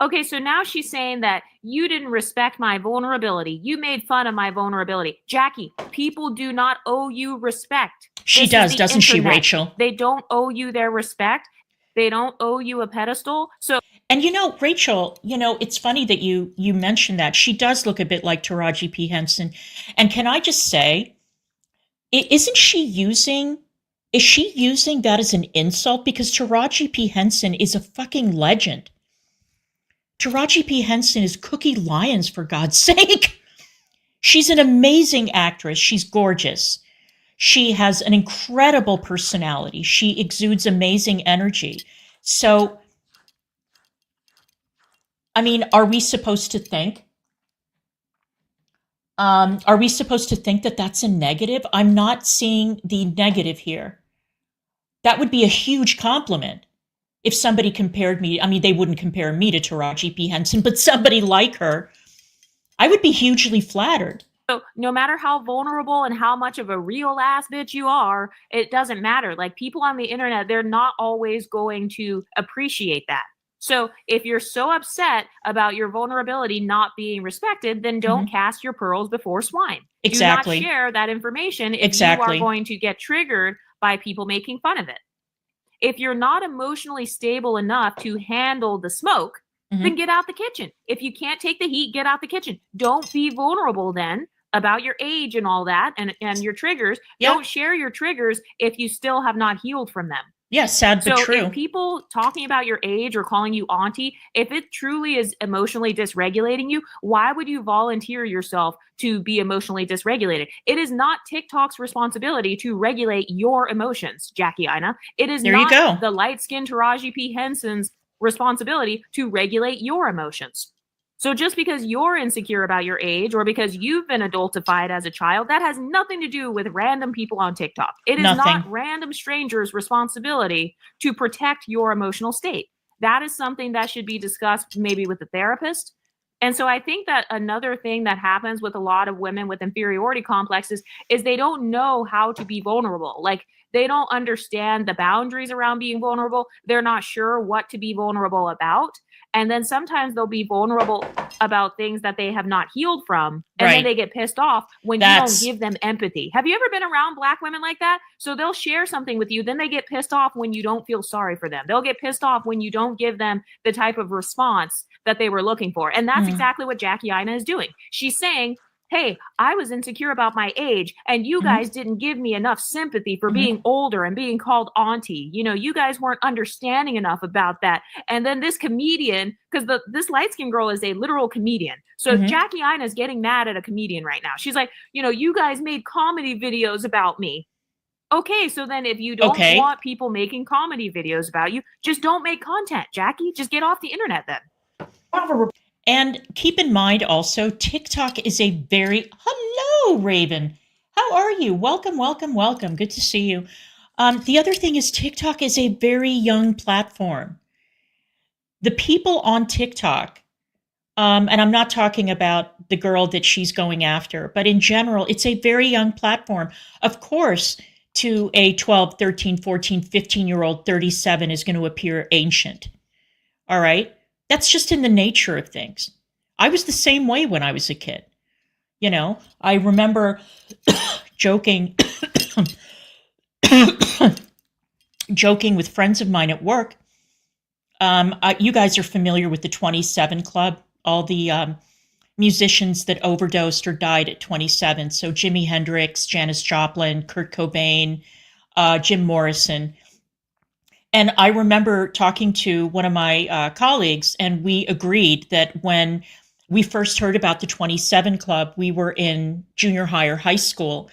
Okay, so now she's saying that you didn't respect my vulnerability. You made fun of my vulnerability. Jackie, people do not owe you respect. She does, doesn't she, Rachel? They don't owe you their respect. They don't owe you a pedestal. So, and you know, Rachel, you know, it's funny that you mentioned that. She does look a bit like Taraji P. Henson. And can I just say, is she using that as an insult? Because Taraji P. Henson is a fucking legend. Taraji P. Henson is Cookie Lyons, for God's sake. She's an amazing actress. She's gorgeous. She has an incredible personality. She exudes amazing energy. So, I mean, are we supposed to think? Are we supposed to think that that's a negative? I'm not seeing the negative here. That would be a huge compliment if somebody compared me. I mean, they wouldn't compare me to Taraji P. Henson, but somebody like her, I would be hugely flattered. So no matter how vulnerable and how much of a real ass bitch you are, it doesn't matter. Like, people on the internet, they're not always going to appreciate that. So if you're so upset about your vulnerability not being respected, then don't cast your pearls before swine. Exactly. Do not share that information if you are going to get triggered by people making fun of it. If you're not emotionally stable enough to handle the smoke, then get out the kitchen. If you can't take the heat, get out the kitchen. Don't be vulnerable then about your age and all that and your triggers. Yeah. Don't share your triggers if you still have not healed from them. Yeah, sad but true. So if people talking about your age or calling you auntie, if it truly is emotionally dysregulating you, why would you volunteer yourself to be emotionally dysregulated? It is not TikTok's responsibility to regulate your emotions, Jackie Aina. It is not the light-skinned Taraji P. Henson's responsibility to regulate your emotions. So just because you're insecure about your age or because you've been adultified as a child, that has nothing to do with random people on TikTok. It is not random strangers' responsibility to protect your emotional state. That is something that should be discussed maybe with a therapist. And so I think that another thing that happens with a lot of women with inferiority complexes is they don't know how to be vulnerable. Like, they don't understand the boundaries around being vulnerable. They're not sure what to be vulnerable about. And then sometimes they'll be vulnerable about things that they have not healed from. And then they get pissed off when you don't give them empathy. Have you ever been around Black women like that? So they'll share something with you. Then they get pissed off when you don't feel sorry for them. They'll get pissed off when you don't give them the type of response that they were looking for. And that's exactly what Jackie Aina is doing. She's saying, hey, I was insecure about my age and you guys didn't give me enough sympathy for being older and being called auntie. You know, you guys weren't understanding enough about that. And then this comedian, because this light-skinned girl is a literal comedian. So Jackie Aina is getting mad at a comedian right now. She's like, you know, you guys made comedy videos about me. Okay, so then if you don't want people making comedy videos about you, just don't make content, Jackie. Just get off the internet then. And keep in mind also, TikTok is a very, hello, Raven. How are you? Welcome, welcome, welcome. Good to see you. The other thing is TikTok is a very young platform. The people on TikTok, and I'm not talking about the girl that she's going after, but in general, it's a very young platform. Of course, to a 12, 13, 14, 15-year-old, 37 is going to appear ancient. All right? That's just in the nature of things. I was the same way when I was a kid. You know, I remember joking with friends of mine at work. You guys are familiar with the 27 Club, all the musicians that overdosed or died at 27. So Jimi Hendrix, Janis Joplin, Kurt Cobain, Jim Morrison. And I remember talking to one of my colleagues, and we agreed that when we first heard about the 27 Club, we were in junior high or high school,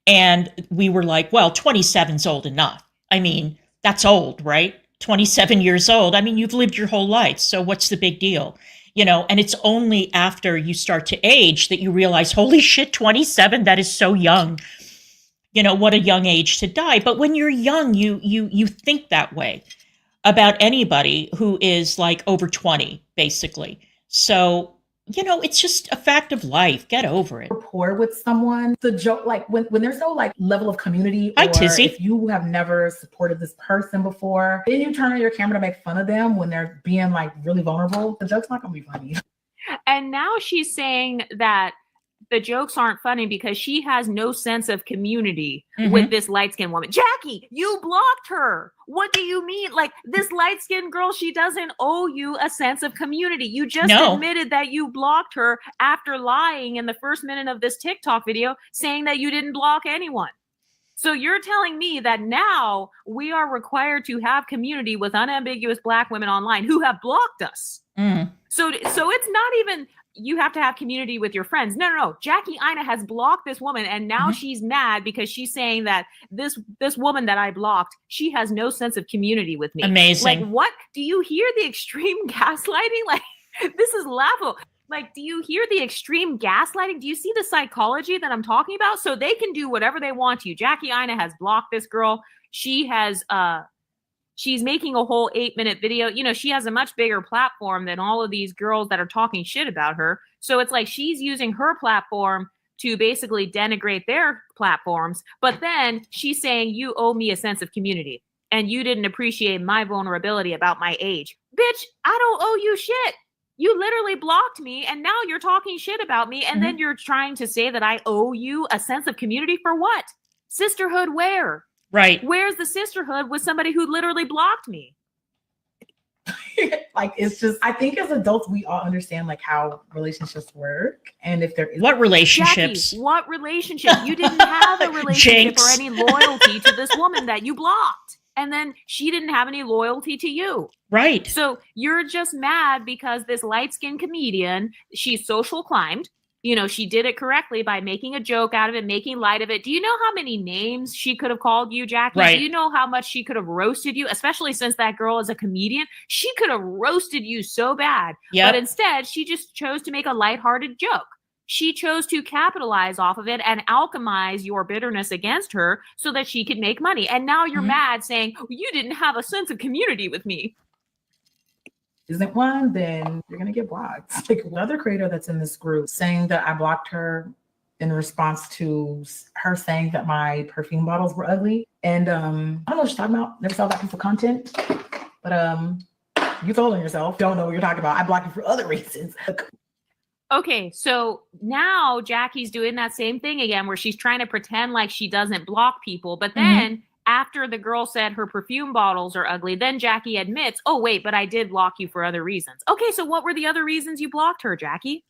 and we were like, well, 27's old enough. I mean, that's old, right? 27 years old. I mean, you've lived your whole life, so what's the big deal? You know, and it's only after you start to age that you realize, holy shit, 27, that is so young. You know, what a young age to die. But when you're young, you think that way about anybody who is like over 20, basically. So, you know, it's just a fact of life. Get over it. Rapport with someone. The joke, like when there's no like level of community, or if you have never supported this person before, then you turn on your camera to make fun of them when they're being like really vulnerable. The joke's not gonna be funny. And now she's saying that the jokes aren't funny because she has no sense of community with this light-skinned woman. Jackie, you blocked her. What do you mean? Like, this light-skinned girl, she doesn't owe you a sense of community. You just admitted that you blocked her after lying in the first minute of this TikTok video saying that you didn't block anyone. So you're telling me that now we are required to have community with unambiguous Black women online who have blocked us. So it's not even you have to have community with your friends. No. Jackie Aina has blocked this woman, and now she's mad because she's saying that this woman that I blocked, she has no sense of community with me. Amazing. Like, what? Do you hear the extreme gaslighting? Like, this is laughable. Like, do you hear the extreme gaslighting? Do you see the psychology that I'm talking about? So they can do whatever they want to you. Jackie Aina has blocked this girl. She has, she's making a whole 8-minute video. You know, she has a much bigger platform than all of these girls that are talking shit about her. So it's like she's using her platform to basically denigrate their platforms. But then she's saying, you owe me a sense of community and you didn't appreciate my vulnerability about my age. Bitch, I don't owe you shit. You literally blocked me and now you're talking shit about me. And then you're trying to say that I owe you a sense of community for what? Sisterhood where? Right. Where's the sisterhood with somebody who literally blocked me? Like, it's just, I think as adults, we all understand like how relationships work. And if there is what relationships? Jackie, what relationship? You didn't have a relationship or any loyalty to this woman that you blocked. And then she didn't have any loyalty to you. Right. So you're just mad because this light-skinned comedian, she's social climbed. You know, she did it correctly by making a joke out of it, making light of it. Do you know how many names she could have called you, Jackie? Right. Do you know how much she could have roasted you, especially since that girl is a comedian? She could have roasted you so bad. Yep. But instead, she just chose to make a lighthearted joke. She chose to capitalize off of it and alchemize your bitterness against her so that she could make money. And now you're mad saying, you didn't have a sense of community with me. Isn't one, then you're going to get blocked. Like another creator that's in this group saying that I blocked her in response to her saying that my perfume bottles were ugly. And I don't know what she's talking about. Never saw that piece of content. But you told on yourself. Don't know what you're talking about. I blocked you for other reasons. Okay, so now Jackie's doing that same thing again where she's trying to pretend like she doesn't block people. But then after the girl said her perfume bottles are ugly, then Jackie admits, oh, wait, but I did block you for other reasons. Okay, so what were the other reasons you blocked her, Jackie?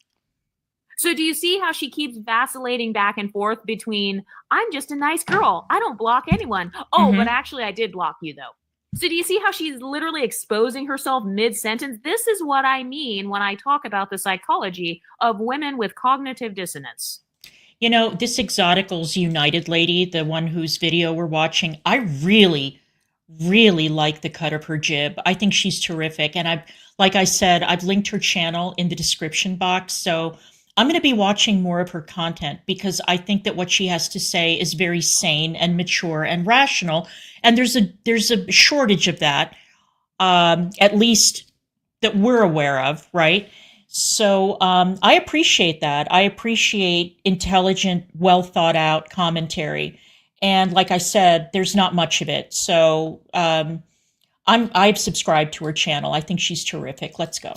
So do you see how she keeps vacillating back and forth between, I'm just a nice girl. I don't block anyone. Oh, but actually I did block you, though. So do you see how she's literally exposing herself mid-sentence? This is what I mean when I talk about the psychology of women with cognitive dissonance. You know, this Exoticals United lady, the one whose video we're watching, I really, really like the cut of her jib. I think she's terrific. And like I said, I've linked her channel in the description box. So I'm going to be watching more of her content because I think that what she has to say is very sane and mature and rational. And there's a shortage of that, at least that we're aware of, right? So I appreciate that. I appreciate intelligent, well thought out commentary. And like I said, there's not much of it. So I've subscribed to her channel. I think she's terrific. Let's go.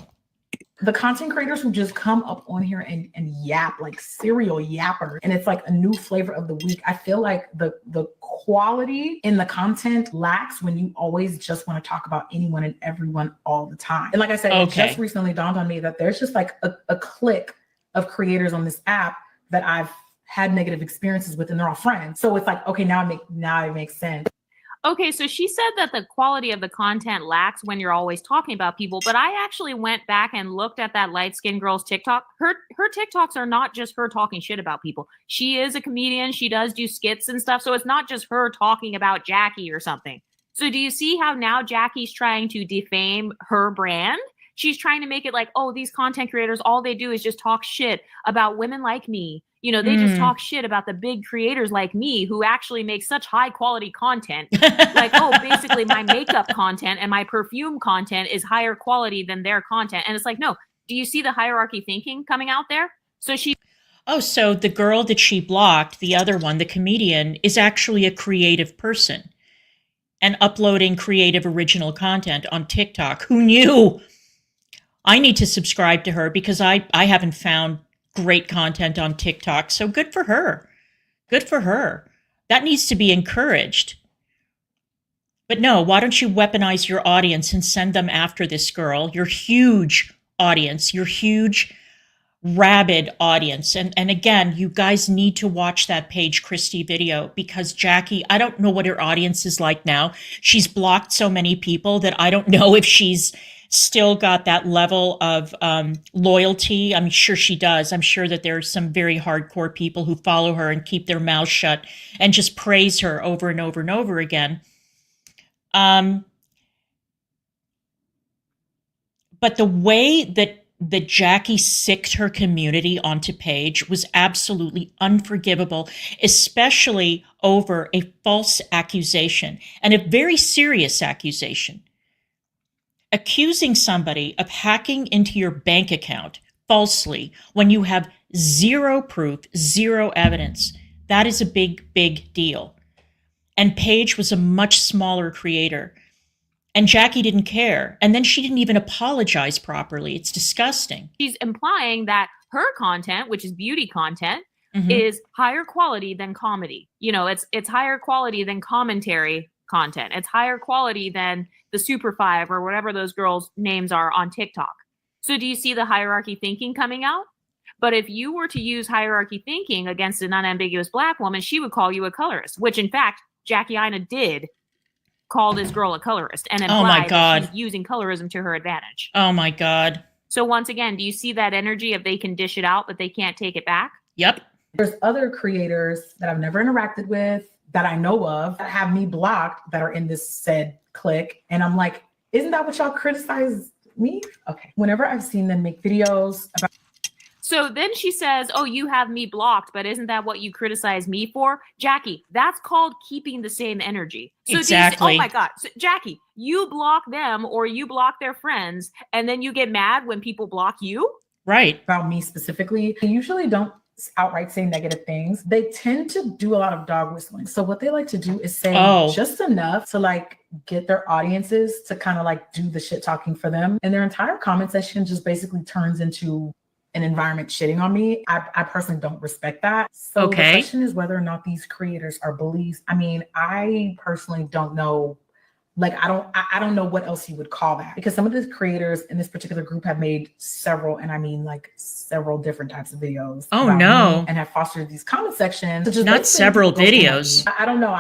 The content creators who just come up on here and yap like serial yapper, and it's like a new flavor of the week. I feel like the quality in the content lacks when you always just want to talk about anyone and everyone all the time. And like I said, it just recently dawned on me that there's just like a clique of creators on this app that I've had negative experiences with, and they're all friends. So it's like, okay, now it makes sense. Okay, so she said that the quality of the content lacks when you're always talking about people, but I actually went back and looked at that light-skinned girl's TikTok. Her TikToks are not just her talking shit about people. She is a comedian. She does do skits and stuff, so it's not just her talking about Jackie or something. So do you see how now Jackie's trying to defame her brand? She's trying to make it like, oh, these content creators, all they do is just talk shit about women like me. You know, they just talk shit about the big creators like me who actually make such high quality content. Like, oh, basically my makeup content and my perfume content is higher quality than their content. And it's like, no, do you see the hierarchy thinking coming out there? So so the girl that she blocked, the other one, the comedian, is actually a creative person and uploading creative original content on TikTok. Who knew? I need to subscribe to her because I haven't found great content on TikTok. So good for her. Good for her. That needs to be encouraged. But no, why don't you weaponize your audience and send them after this girl, your huge audience, your huge rabid audience. And again, you guys need to watch that Paige Christie video because Jackie, I don't know what her audience is like now. She's blocked so many people that I don't know if she's still got that level of loyalty. I'm sure she does. I'm sure that there's some very hardcore people who follow her and keep their mouths shut and just praise her over and over and over again. But the way that Jackie sicked her community onto Paige was absolutely unforgivable, especially over a false accusation and a very serious accusation. Accusing somebody of hacking into your bank account falsely when you have zero proof, zero evidence, that is a big, big deal. And Paige was a much smaller creator. And Jackie didn't care. And then she didn't even apologize properly. It's disgusting. She's implying that her content, which is beauty content, is higher quality than comedy. You know, it's higher quality than commentary content. It's higher quality than the Super Five or whatever those girls' names are on TikTok. So do you see the hierarchy thinking coming out? But if you were to use hierarchy thinking against an unambiguous Black woman, she would call you a colorist, which in fact, Jackie Aina did call this girl a colorist and imply that she's using colorism to her advantage. Oh my God. So once again, do you see that energy of they can dish it out, but they can't take it back? Yep. There's other creators that I've never interacted with that I know of that have me blocked that are in this said clique. And I'm like, isn't that what y'all criticize me? Okay. Whenever I've seen them make videos about. So then she says, oh, you have me blocked, but isn't that what you criticize me for? Jackie, that's called keeping the same energy. So exactly. Oh my God. So, Jackie, you block them or you block their friends, and then you get mad when people block you? Right. About me specifically, they usually don't outright say negative things. They tend to do a lot of dog whistling. So what they like to do is say just enough to like get their audiences to kind of like do the shit talking for them. And their entire comment section just basically turns into an environment shitting on me. I personally don't respect that. So the question is whether or not these creators are bullies. I mean, I personally don't know. Like, I don't know what else you would call that, because some of the creators in this particular group have made several, and I mean like several different types of videos. Oh no. And have fostered these comment sections. Just not several videos. I don't know.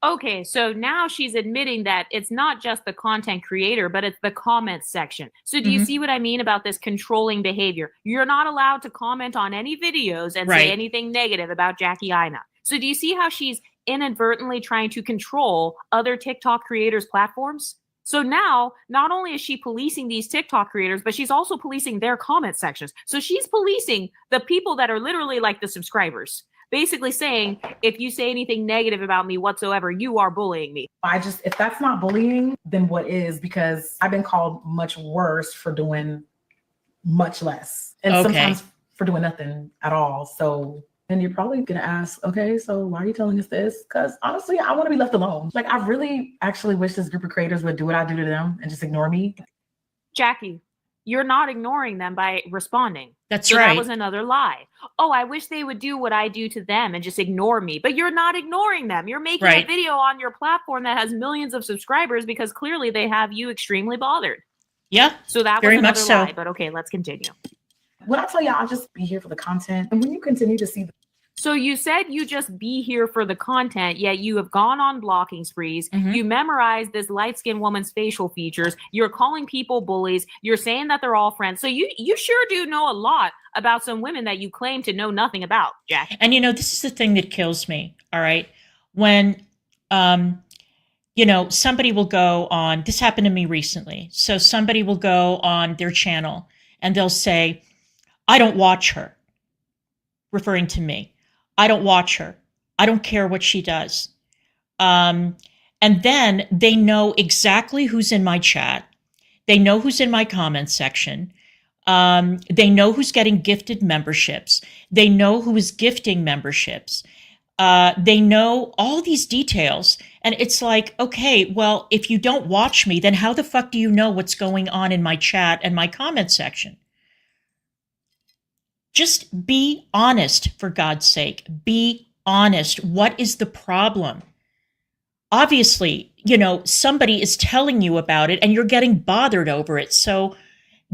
Okay, so now she's admitting that it's not just the content creator, but it's the comment section. So do you see what I mean about this controlling behavior? You're not allowed to comment on any videos and say anything negative about Jackie Aina. So do you see how she's inadvertently trying to control other TikTok creators' platforms? So now, not only is she policing these TikTok creators, but she's also policing their comment sections. So she's policing the people that are literally like the subscribers. Basically saying, if you say anything negative about me whatsoever, you are bullying me. If that's not bullying, then what is? Because I've been called much worse for doing much less. And sometimes for doing nothing at all. So, and you're probably going to ask, okay, so why are you telling us this? Because honestly, I want to be left alone. Like, I really actually wish this group of creators would do what I do to them and just ignore me. Jackie, you're not ignoring them by responding. That's right. That was another lie. Oh, I wish they would do what I do to them and just ignore me. But you're not ignoring them. You're making a video on your platform that has millions of subscribers because clearly they have you extremely bothered. Yeah. So that was another lie. But okay, let's continue. When I tell you, I'll just be here for the content. And when you continue to see so you said you just be here for the content, yet you have gone on blocking sprees. You memorized this light-skinned woman's facial features. You're calling people bullies. You're saying that they're all friends. So you sure do know a lot about some women that you claim to know nothing about, Jack. And, you know, this is the thing that kills me, all right? When, you know, somebody will go on, this happened to me recently. So somebody will go on their channel and they'll say, I don't watch her, referring to me. I don't watch her. I don't care what she does. And then they know exactly who's in my chat. They know who's in my comment section. They know who's getting gifted memberships. They know who is gifting memberships. They know all these details. And it's like, okay, well, if you don't watch me, then how the fuck do you know what's going on in my chat and my comment section? Just be honest, for God's sake. Be honest. What is the problem? Obviously, you know, somebody is telling you about it and you're getting bothered over it. So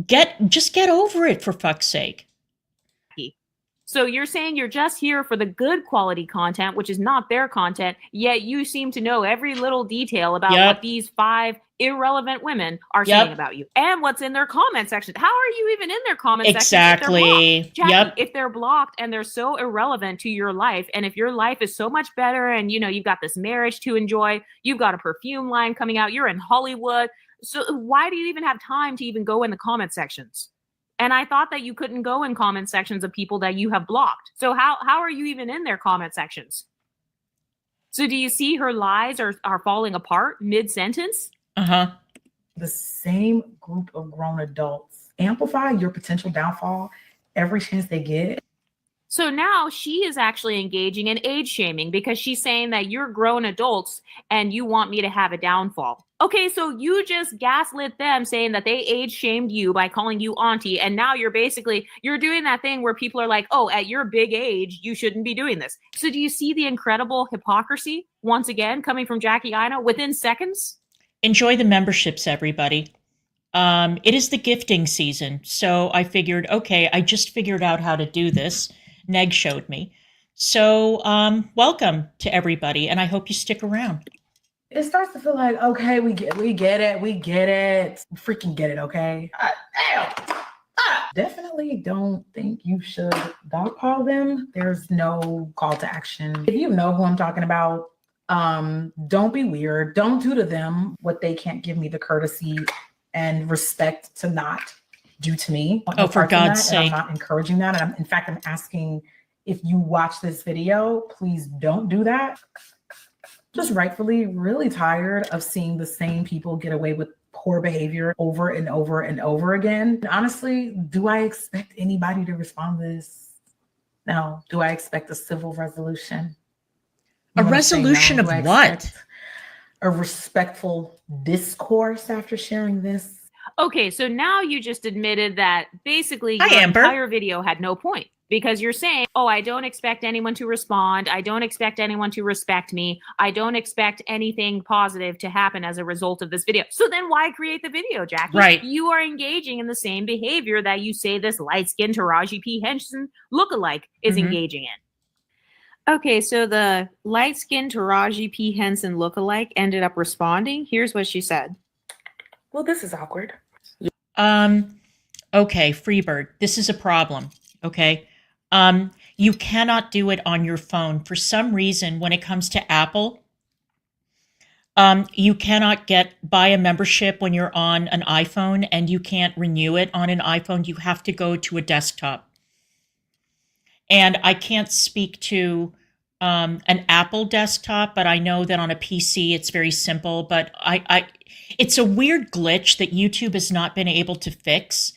just get over it, for fuck's sake. So you're saying you're just here for the good quality content, which is not their content, yet you seem to know every little detail about what these 5 irrelevant women are saying about you and what's in their comment section. How are you even in their comment section? Exactly. Jackie, if they're blocked and they're so irrelevant to your life, and if your life is so much better and, you know, you've got this marriage to enjoy, you've got a perfume line coming out, you're in Hollywood. So why do you even have time to even go in the comment sections? And I thought that you couldn't go in comment sections of people that you have blocked. So how are you even in their comment sections? So do you see her lies are falling apart mid-sentence? The same group of grown adults amplify your potential downfall every chance they get. So now she is actually engaging in age shaming because she's saying that you're grown adults and you want me to have a downfall. Okay, so you just gaslit them saying that they age shamed you by calling you auntie. And now you're doing that thing where people are like, oh, at your big age, you shouldn't be doing this. So do you see the incredible hypocrisy once again coming from Jackie Aina within seconds? Enjoy the memberships, everybody. It is the gifting season. So I figured, okay, I just figured out how to do this. Neg showed me. So welcome to everybody, and I hope you stick around. It starts to feel like, okay, we get it. We freaking get it, okay? Definitely don't think you should dogpile them. There's no call to action. If you know who I'm talking about, don't be weird. Don't do to them what they can't give me the courtesy and respect to not do to me. Oh, for God's sake. I'm not encouraging that. And in fact, I'm asking, if you watch this video, please don't do that. Just rightfully really tired of seeing the same people get away with poor behavior over and over and over again. And honestly, do I expect anybody to respond to this? No. Do I expect a civil resolution? A resolution of what? A respectful discourse after sharing this. Okay, so now you just admitted that basically your entire video had no point because you're saying, oh, I don't expect anyone to respond. I don't expect anyone to respect me. I don't expect anything positive to happen as a result of this video. So then why create the video, Jackie? Right. You are engaging in the same behavior that you say this light-skinned Taraji P. Henson lookalike is engaging in. Okay, so the light-skinned Taraji P. Henson lookalike ended up responding. Here's what she said. Well, this is awkward. Okay, Freebird, this is a problem, okay? You cannot do it on your phone. For some reason, when it comes to Apple, you cannot buy a membership when you're on an iPhone, and you can't renew it on an iPhone. You have to go to a desktop. And I can't speak to an Apple desktop, but I know that on a PC it's very simple. But it's a weird glitch that YouTube has not been able to fix.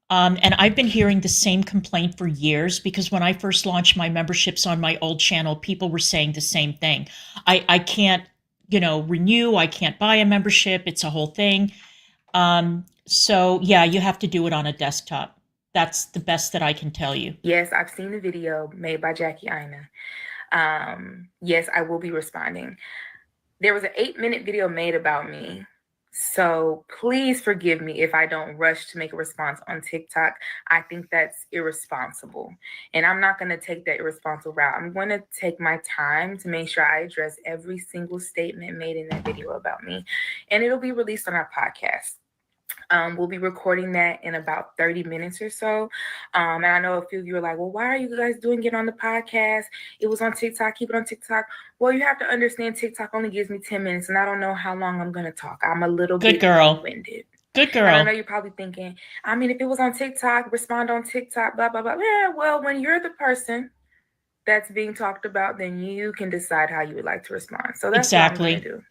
And I've been hearing the same complaint for years because when I first launched my memberships on my old channel, people were saying the same thing. I can't, renew. I can't buy a membership. It's a whole thing. So yeah, you have to do it on a desktop. That's the best that I can tell you. Yes, I've seen the video made by Jackie Aina. Yes, I will be responding. There was an 8-minute video made about me. So please forgive me if I don't rush to make a response on TikTok. I think that's irresponsible. And I'm not going to take that irresponsible route. I'm going to take my time to make sure I address every single statement made in that video about me. And it'll be released on our podcast. We'll be recording that in about 30 minutes or so. And I know a few of you are like, well, why are you guys doing it on the podcast? It was on TikTok. Keep it on TikTok. Well, you have to understand TikTok only gives me 10 minutes and I don't know how long I'm going to talk. I'm a little bit long-winded. Good girl. And I know you're probably thinking, I mean, if it was on TikTok, respond on TikTok, blah, blah, blah. Yeah, well, when you're the person that's being talked about, then you can decide how you would like to respond. So that's what I'm going to do.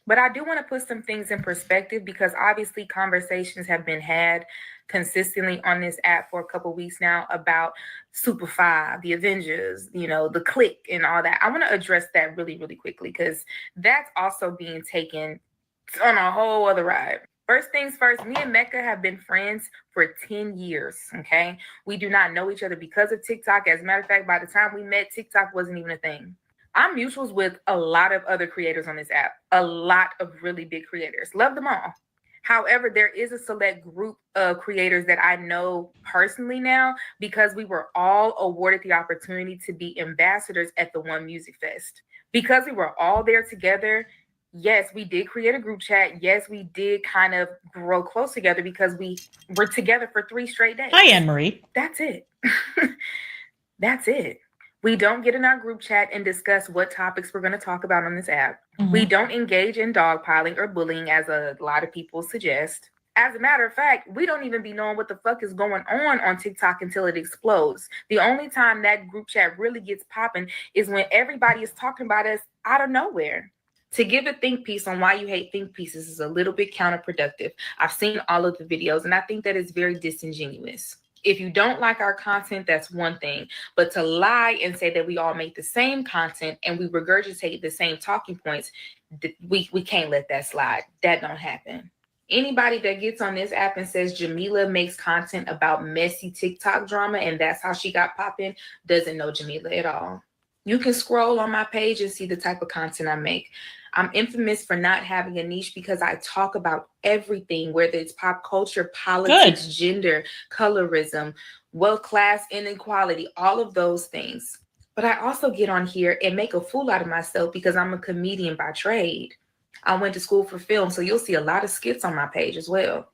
But I do want to put some things in perspective because obviously conversations have been had consistently on this app for a couple of weeks now about Super 5, the Avengers, the clique and all that. I want to address that really, really quickly because that's also being taken on a whole other ride. First things first, me and Mecca have been friends for 10 years, okay? We do not know each other because of TikTok. As a matter of fact, by the time we met, TikTok wasn't even a thing. I'm mutuals with a lot of other creators on this app, a lot of really big creators. Love them all. However, there is a select group of creators that I know personally now because we were all awarded the opportunity to be ambassadors at the One Music Fest. Because we were all there together, yes, we did create a group chat. Yes, we did kind of grow close together because we were together for 3 straight days. Hi, Anne-Marie. That's it. That's it. We don't get in our group chat and discuss what topics we're going to talk about on this app. Mm-hmm. We don't engage in dogpiling or bullying, as a lot of people suggest. As a matter of fact, we don't even be knowing what the fuck is going on TikTok until it explodes. The only time that group chat really gets popping is when everybody is talking about us out of nowhere. To give a think piece on why you hate think pieces is a little bit counterproductive. I've seen all of the videos, and I think that it's very disingenuous. If you don't like our content, that's one thing. But to lie and say that we all make the same content and we regurgitate the same talking points, we can't let that slide. That don't happen. Anybody that gets on this app and says Jamila makes content about messy TikTok drama and that's how she got popping doesn't know Jamila at all. You can scroll on my page and see the type of content I make. I'm infamous for not having a niche because I talk about everything, whether it's pop culture, politics, gender, colorism, wealth, class, inequality, all of those things. But I also get on here and make a fool out of myself because I'm a comedian by trade. I went to school for film, so you'll see a lot of skits on my page as well.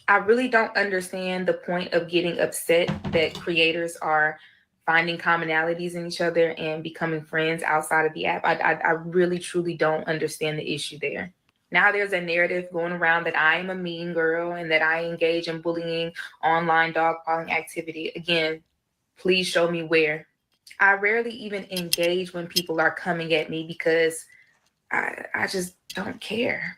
I really don't understand the point of getting upset that creators are finding commonalities in each other and becoming friends outside of the app. I really, truly don't understand the issue there. Now there's a narrative going around that I am a mean girl and that I engage in bullying, online dogpiling activity. Again, please show me where. I rarely even engage when people are coming at me because I just don't care.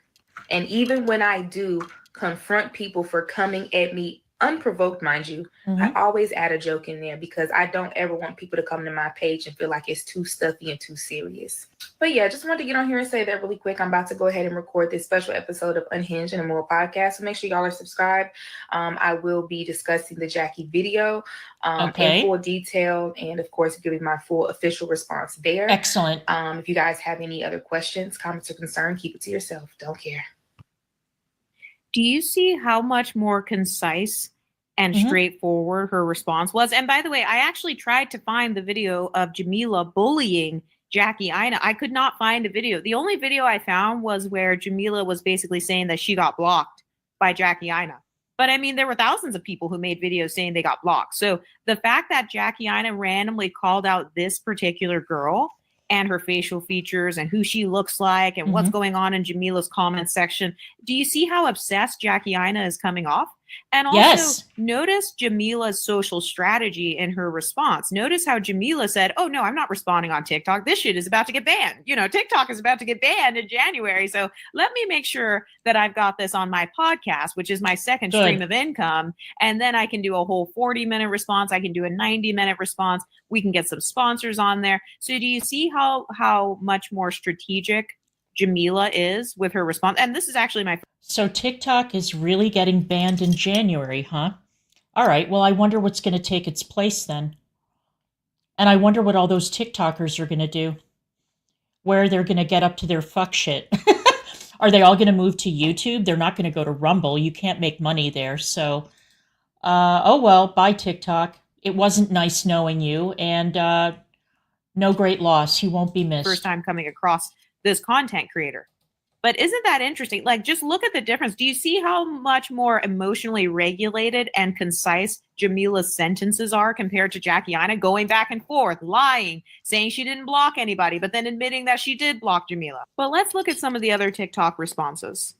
And even when I do confront people for coming at me unprovoked, mind you, I always add a joke in there because I don't ever want people to come to my page and feel like it's too stuffy and too serious. But yeah, just wanted to get on here and say that really quick. I'm about to go ahead and record this special episode of Unhinged and a More podcast. So make sure y'all are subscribed. I will be discussing the Jackie video in full detail and, of course, giving my full official response there. Excellent. If you guys have any other questions, comments, or concerns, keep it to yourself. Don't care. Do you see how much more concise and straightforward her response was? And by the way, I actually tried to find the video of Jamila bullying Jackie Aina. I could not find a video. The only video I found was where Jamila was basically saying that she got blocked by Jackie Aina. But I mean, there were thousands of people who made videos saying they got blocked. So the fact that Jackie Aina randomly called out this particular girl and her facial features and who she looks like and what's going on in Jamila's comment section. Do you see how obsessed Jackie Aina is coming off? And also notice Jamila's social strategy in her response. Notice how Jamila said, oh, no, I'm not responding on TikTok. This shit is about to get banned. You know, TikTok is about to get banned in January. So let me make sure that I've got this on my podcast, which is my second stream of income. And then I can do a whole 40-minute response. I can do a 90-minute response. We can get some sponsors on there. So do you see how much more strategic Jamila is with her response? And this is actually my... So TikTok is really getting banned in January, huh? All right, well, I wonder what's going to take its place then. And I wonder what all those TikTokers are going to do. Where they're going to get up to their fuck shit. Are they all going to move to YouTube? They're not going to go to Rumble. You can't make money there. So, oh well, bye TikTok. It wasn't nice knowing you. And no great loss. You won't be missed. First time coming across this content creator. But isn't that interesting? Like, just look at the difference. Do you see how much more emotionally regulated and concise Jamila's sentences are compared to Jackie Aina, going back and forth, lying, saying she didn't block anybody, but then admitting that she did block Jamila? But let's look at some of the other TikTok responses.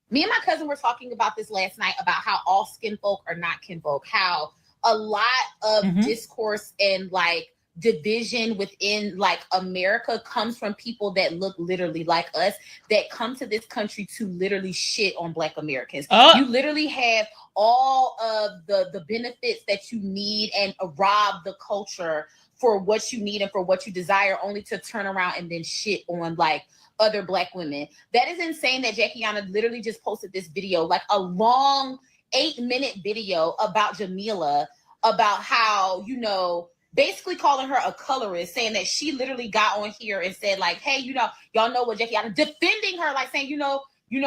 Me and my cousin were talking about this last night about how all skin folk are not kinfolk, how a lot of discourse and like division within like America comes from people that look literally like us, that come to this country to literally shit on Black Americans. You literally have all of the benefits that you need and rob the culture for what you need and for what you desire, only to turn around and then shit on like other Black women. That is insane that Jackie Aina literally just posted this video, like a long 8-minute video about Jamila, about how, you know, basically calling her a colorist, saying that she literally got on here and said like, hey, you know, y'all know what Jackie Aina, defending her, like saying, you know,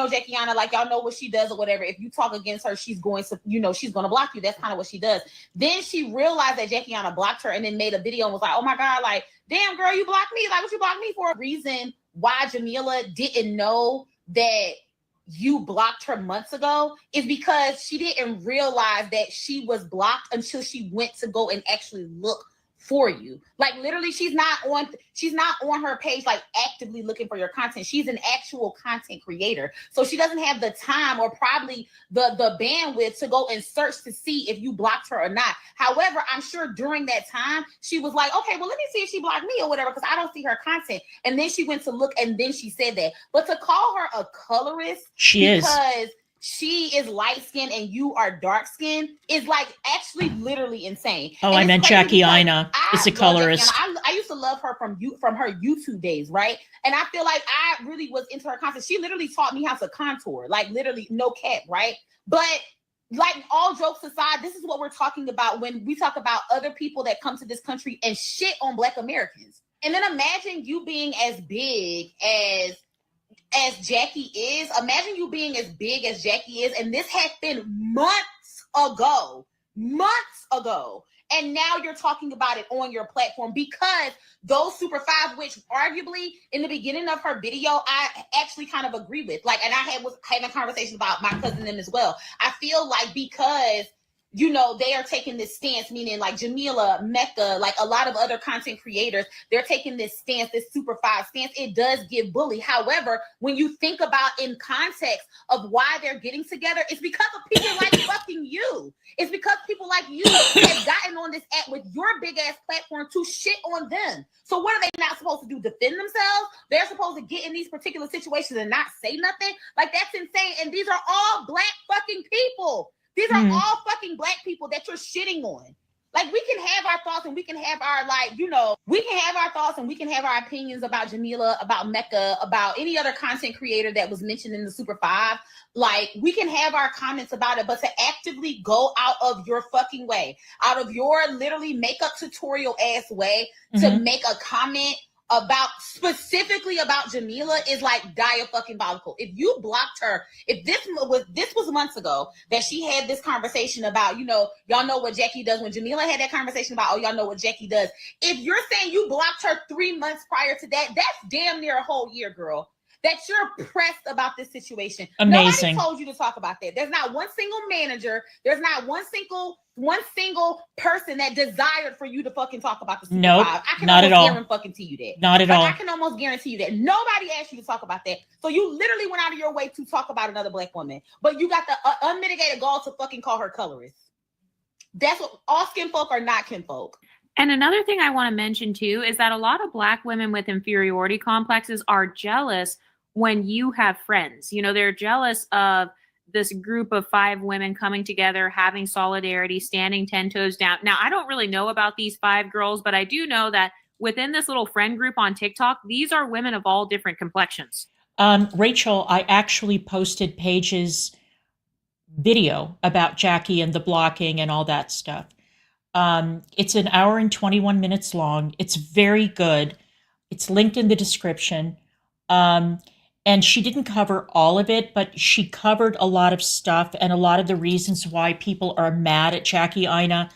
Jackie Aina, like y'all know what she does or whatever. If you talk against her, she's going to, you know, she's going to block you. That's kind of what she does. Then she realized that Jackie Aina blocked her and then made a video and was like, oh my God, like, damn girl, you blocked me. Like, what you blocked me for? Reason why Jamila didn't know that you blocked her months ago is because she didn't realize that she was blocked until she went to go and actually look for you. Like literally, she's not on her page like actively looking for your content. She's an actual content creator, so she doesn't have the time or probably the bandwidth to go and search to see if you blocked her or not. However, I'm sure during that time she was like, okay, well, let me see if she blocked me or whatever, because I don't see her content. And then she went to look, and then she said that. But to call her a colorist, because she is light skinned and you are dark skinned is like actually literally insane. Oh, I meant Jackie Aina is a colorist. I used to love her from her YouTube days, right? And I feel like I really was into her content. She literally taught me how to contour, like literally no cap, right? But like all jokes aside, this is what we're talking about when we talk about other people that come to this country and shit on Black Americans. And then imagine you being as big as Jackie is. Imagine you being as big as Jackie is, and this happened months ago. And now you're talking about it on your platform because those Super 5, which arguably in the beginning of her video, I actually kind of agree with. Like, and I was having a conversation about my cousin them as well. I feel like because you know, they are taking this stance, meaning like Jamila, Mecca, like a lot of other content creators, they're taking this stance, this Super 5 stance. It does give bully. However, when you think about in context of why they're getting together, it's because of people like fucking you. It's because people like you have gotten on this app with your big ass platform to shit on them. So what are they not supposed to do? Defend themselves? They're supposed to get in these particular situations and not say nothing? Like, that's insane. And these are all Black fucking people. These are all fucking Black people that you're shitting on. Like, we can have our thoughts and we can have our, like, you know, we can have our thoughts and we can have our opinions about Jamila, about Mecca, about any other content creator that was mentioned in the Super 5. Like, we can have our comments about it, but to actively go out of your fucking way, out of your literally makeup tutorial ass way to make a comment about specifically about Jamila is like diabolical. If you blocked her, if this was months ago that she had this conversation about, you know, y'all know what Jackie does, when Jamila had that conversation about, oh, y'all know what Jackie does. If you're saying you blocked her 3 months prior to that, that's damn near a whole year, girl. That you're pressed about this situation. Amazing. Nobody told you to talk about that. There's not one single manager. There's not one single person that desired for you to fucking talk about the Super 5. I can not at all. Guarantee you that. Not at all. I can almost guarantee you that nobody asked you to talk about that. So you literally went out of your way to talk about another Black woman, but you got the unmitigated gall to fucking call her colorist. That's what all skin folk are not kinfolk. And another thing I want to mention too is that a lot of Black women with inferiority complexes are jealous when you have friends. You know, they're jealous of this group of 5 women coming together, having solidarity, standing 10 toes down. Now, I don't really know about these 5 girls, but I do know that within this little friend group on TikTok, these are women of all different complexions. Rachel, I actually posted Paige's video about Jackie and the blocking and all that stuff. It's an hour and 21 minutes long. It's very good. It's linked in the description. And she didn't cover all of it, but she covered a lot of stuff and a lot of the reasons why people are mad at Jackie Aina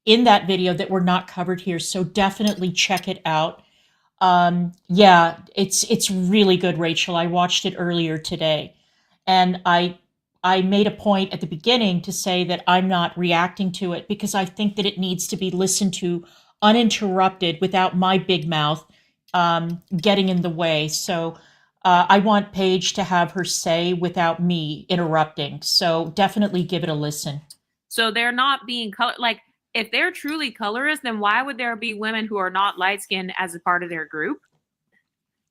in that video that were not covered here. So definitely check it out. Yeah, it's really good, Rachel. I watched it earlier today. And I made a point at the beginning to say that I'm not reacting to it because I think that it needs to be listened to uninterrupted without my big mouth getting in the way. So I want Paige to have her say without me interrupting. So definitely give it a listen. So they're not being like, if they're truly colorist, then why would there be women who are not light-skinned as a part of their group?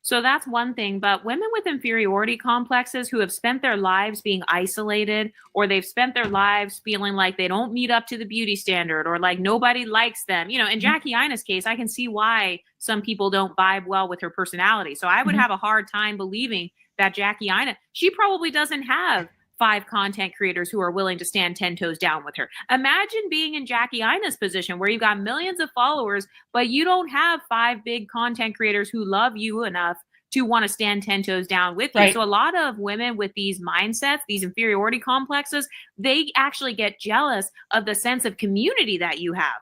So that's one thing. But women with inferiority complexes who have spent their lives being isolated, or they've spent their lives feeling like they don't meet up to the beauty standard, or like nobody likes them. You know, in Jackie Aina's case, I can see why some people don't vibe well with her personality. So I would have a hard time believing that Jackie Aina, she probably doesn't have 5 content creators who are willing to stand 10 toes down with her. Imagine being in Jackie Aina's position where you've got millions of followers, but you don't have 5 big content creators who love you enough to want to stand 10 toes down with you. Right. So a lot of women with these mindsets, these inferiority complexes, they actually get jealous of the sense of community that you have.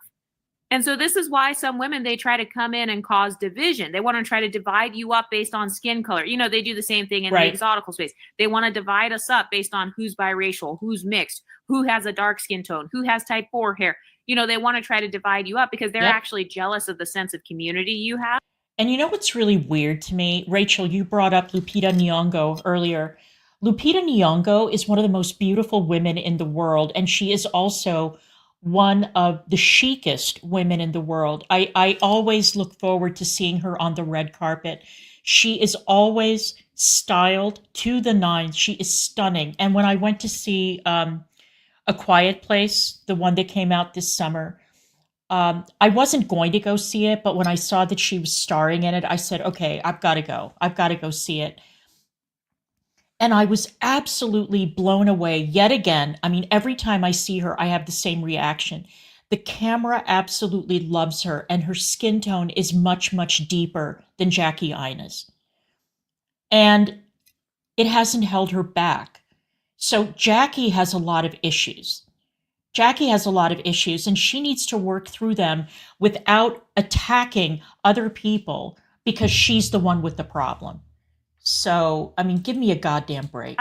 And so this is why some women, they try to come in and cause division. They want to try to divide you up based on skin color. You know, they do the same thing in the exotical space. They want to divide us up based on who's biracial, who's mixed, who has a dark skin tone, who has type 4 hair. You know, they want to try to divide you up because they're actually jealous of the sense of community you have. And you know what's really weird to me? Rachel, you brought up Lupita Nyong'o earlier. Lupita Nyong'o is one of the most beautiful women in the world, and she is also one of the chicest women in the world. I always look forward to seeing her on the red carpet. She is always styled to the nines. She is stunning. And when I went to see A Quiet Place, the one that came out this summer, I wasn't going to go see it, but when I saw that she was starring in it, I said, okay, I've got to go. I've got to go see it. And I was absolutely blown away yet again. I mean, every time I see her, I have the same reaction. The camera absolutely loves her, and her skin tone is much, much deeper than Jackie Aina's. And it hasn't held her back. So Jackie has a lot of issues. Jackie has a lot of issues, and she needs to work through them without attacking other people because she's the one with the problem. So, I mean, give me a goddamn break.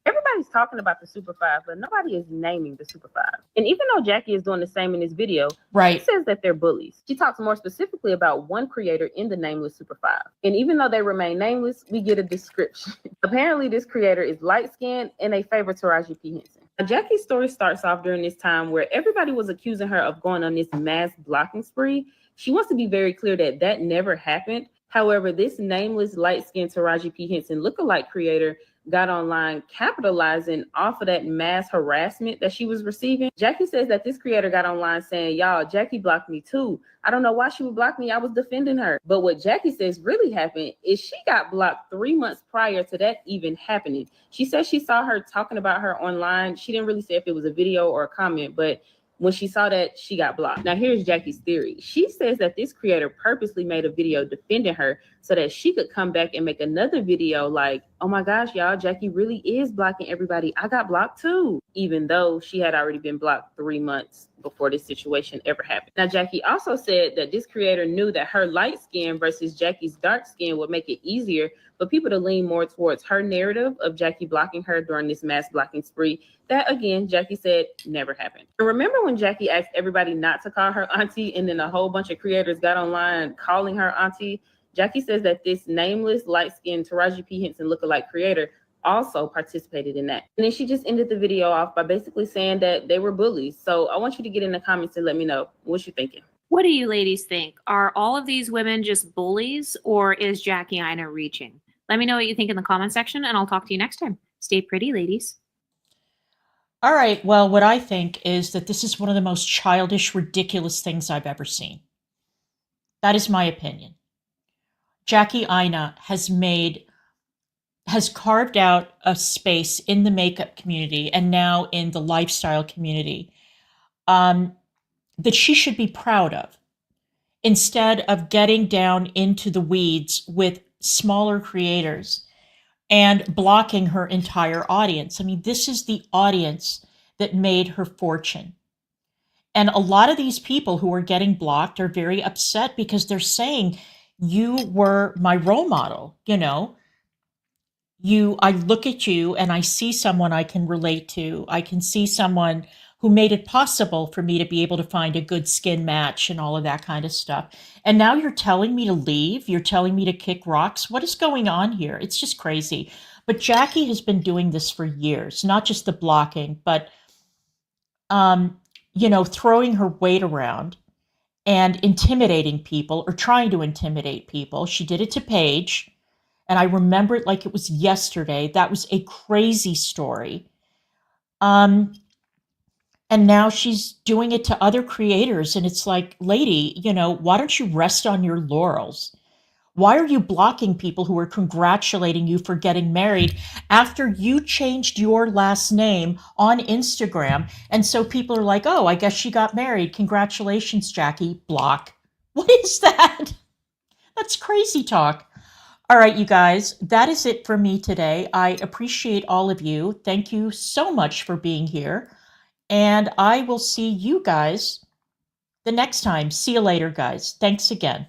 Everybody's talking about the Super Five, but nobody is naming the Super Five. And even though Jackie is doing the same in this video, she says that they're bullies. She talks more specifically about one creator in the nameless Super Five. And even though they remain nameless, we get a description. Apparently, this creator is light-skinned and a favorite Taraji P. Henson. Now, Jackie's story starts off during this time where everybody was accusing her of going on this mass blocking spree. She wants to be very clear that that never happened. However, this nameless light-skinned Taraji P. Henson lookalike creator got online capitalizing off of that mass harassment that she was receiving. Jackie says that this creator got online saying, y'all, Jackie blocked me too. I don't know why she would block me. I was defending her. But what Jackie says really happened is she got blocked 3 months prior to that even happening. She says she saw her talking about her online. She didn't really say if it was a video or a comment, but when she saw that, she got blocked. Now, here's Jackie's theory. She says that this creator purposely made a video defending her so that she could come back and make another video like, oh my gosh, y'all, Jackie really is blocking everybody. I got blocked too, even though she had already been blocked 3 months before this situation ever happened. Now, Jackie also said that this creator knew that her light skin versus Jackie's dark skin would make it easier for people to lean more towards her narrative of Jackie blocking her during this mass blocking spree. That, again, Jackie said never happened. And remember when Jackie asked everybody not to call her auntie and then a whole bunch of creators got online calling her auntie? Jackie says that this nameless, light-skinned Taraji P. Henson lookalike creator also participated in that. And then she just ended the video off by basically saying that they were bullies. So I want you to get in the comments and let me know what you're thinking. What do you ladies think? Are all of these women just bullies, or is Jackie Aina reaching? Let me know what you think in the comment section, and I'll talk to you next time. Stay pretty, ladies. All right. Well, what I think is that this is one of the most childish, ridiculous things I've ever seen. That is my opinion. Jackie Aina has carved out a space in the makeup community and now in the lifestyle community that she should be proud of, instead of getting down into the weeds with smaller creators and blocking her entire audience. I mean, this is the audience that made her fortune. And a lot of these people who are getting blocked are very upset because they're saying, you were my role model, you know. I look at you and I see someone I can relate to. I can see someone who made it possible for me to be able to find a good skin match and all of that kind of stuff. And now you're telling me to leave? You're telling me to kick rocks? What is going on here? It's just crazy. But Jackie has been doing this for years, not just the blocking, but, throwing her weight around and intimidating people or trying to intimidate people. She did it to Paige. And I remember it like it was yesterday. That was a crazy story. And now she's doing it to other creators. And it's like, lady, why don't you rest on your laurels? Why are you blocking people who are congratulating you for getting married after you changed your last name on Instagram? And so people are like, oh, I guess she got married. Congratulations, Jackie. Block. What is that? That's crazy talk. All right, you guys, that is it for me today. I appreciate all of you. Thank you so much for being here. And I will see you guys the next time. See you later, guys. Thanks again.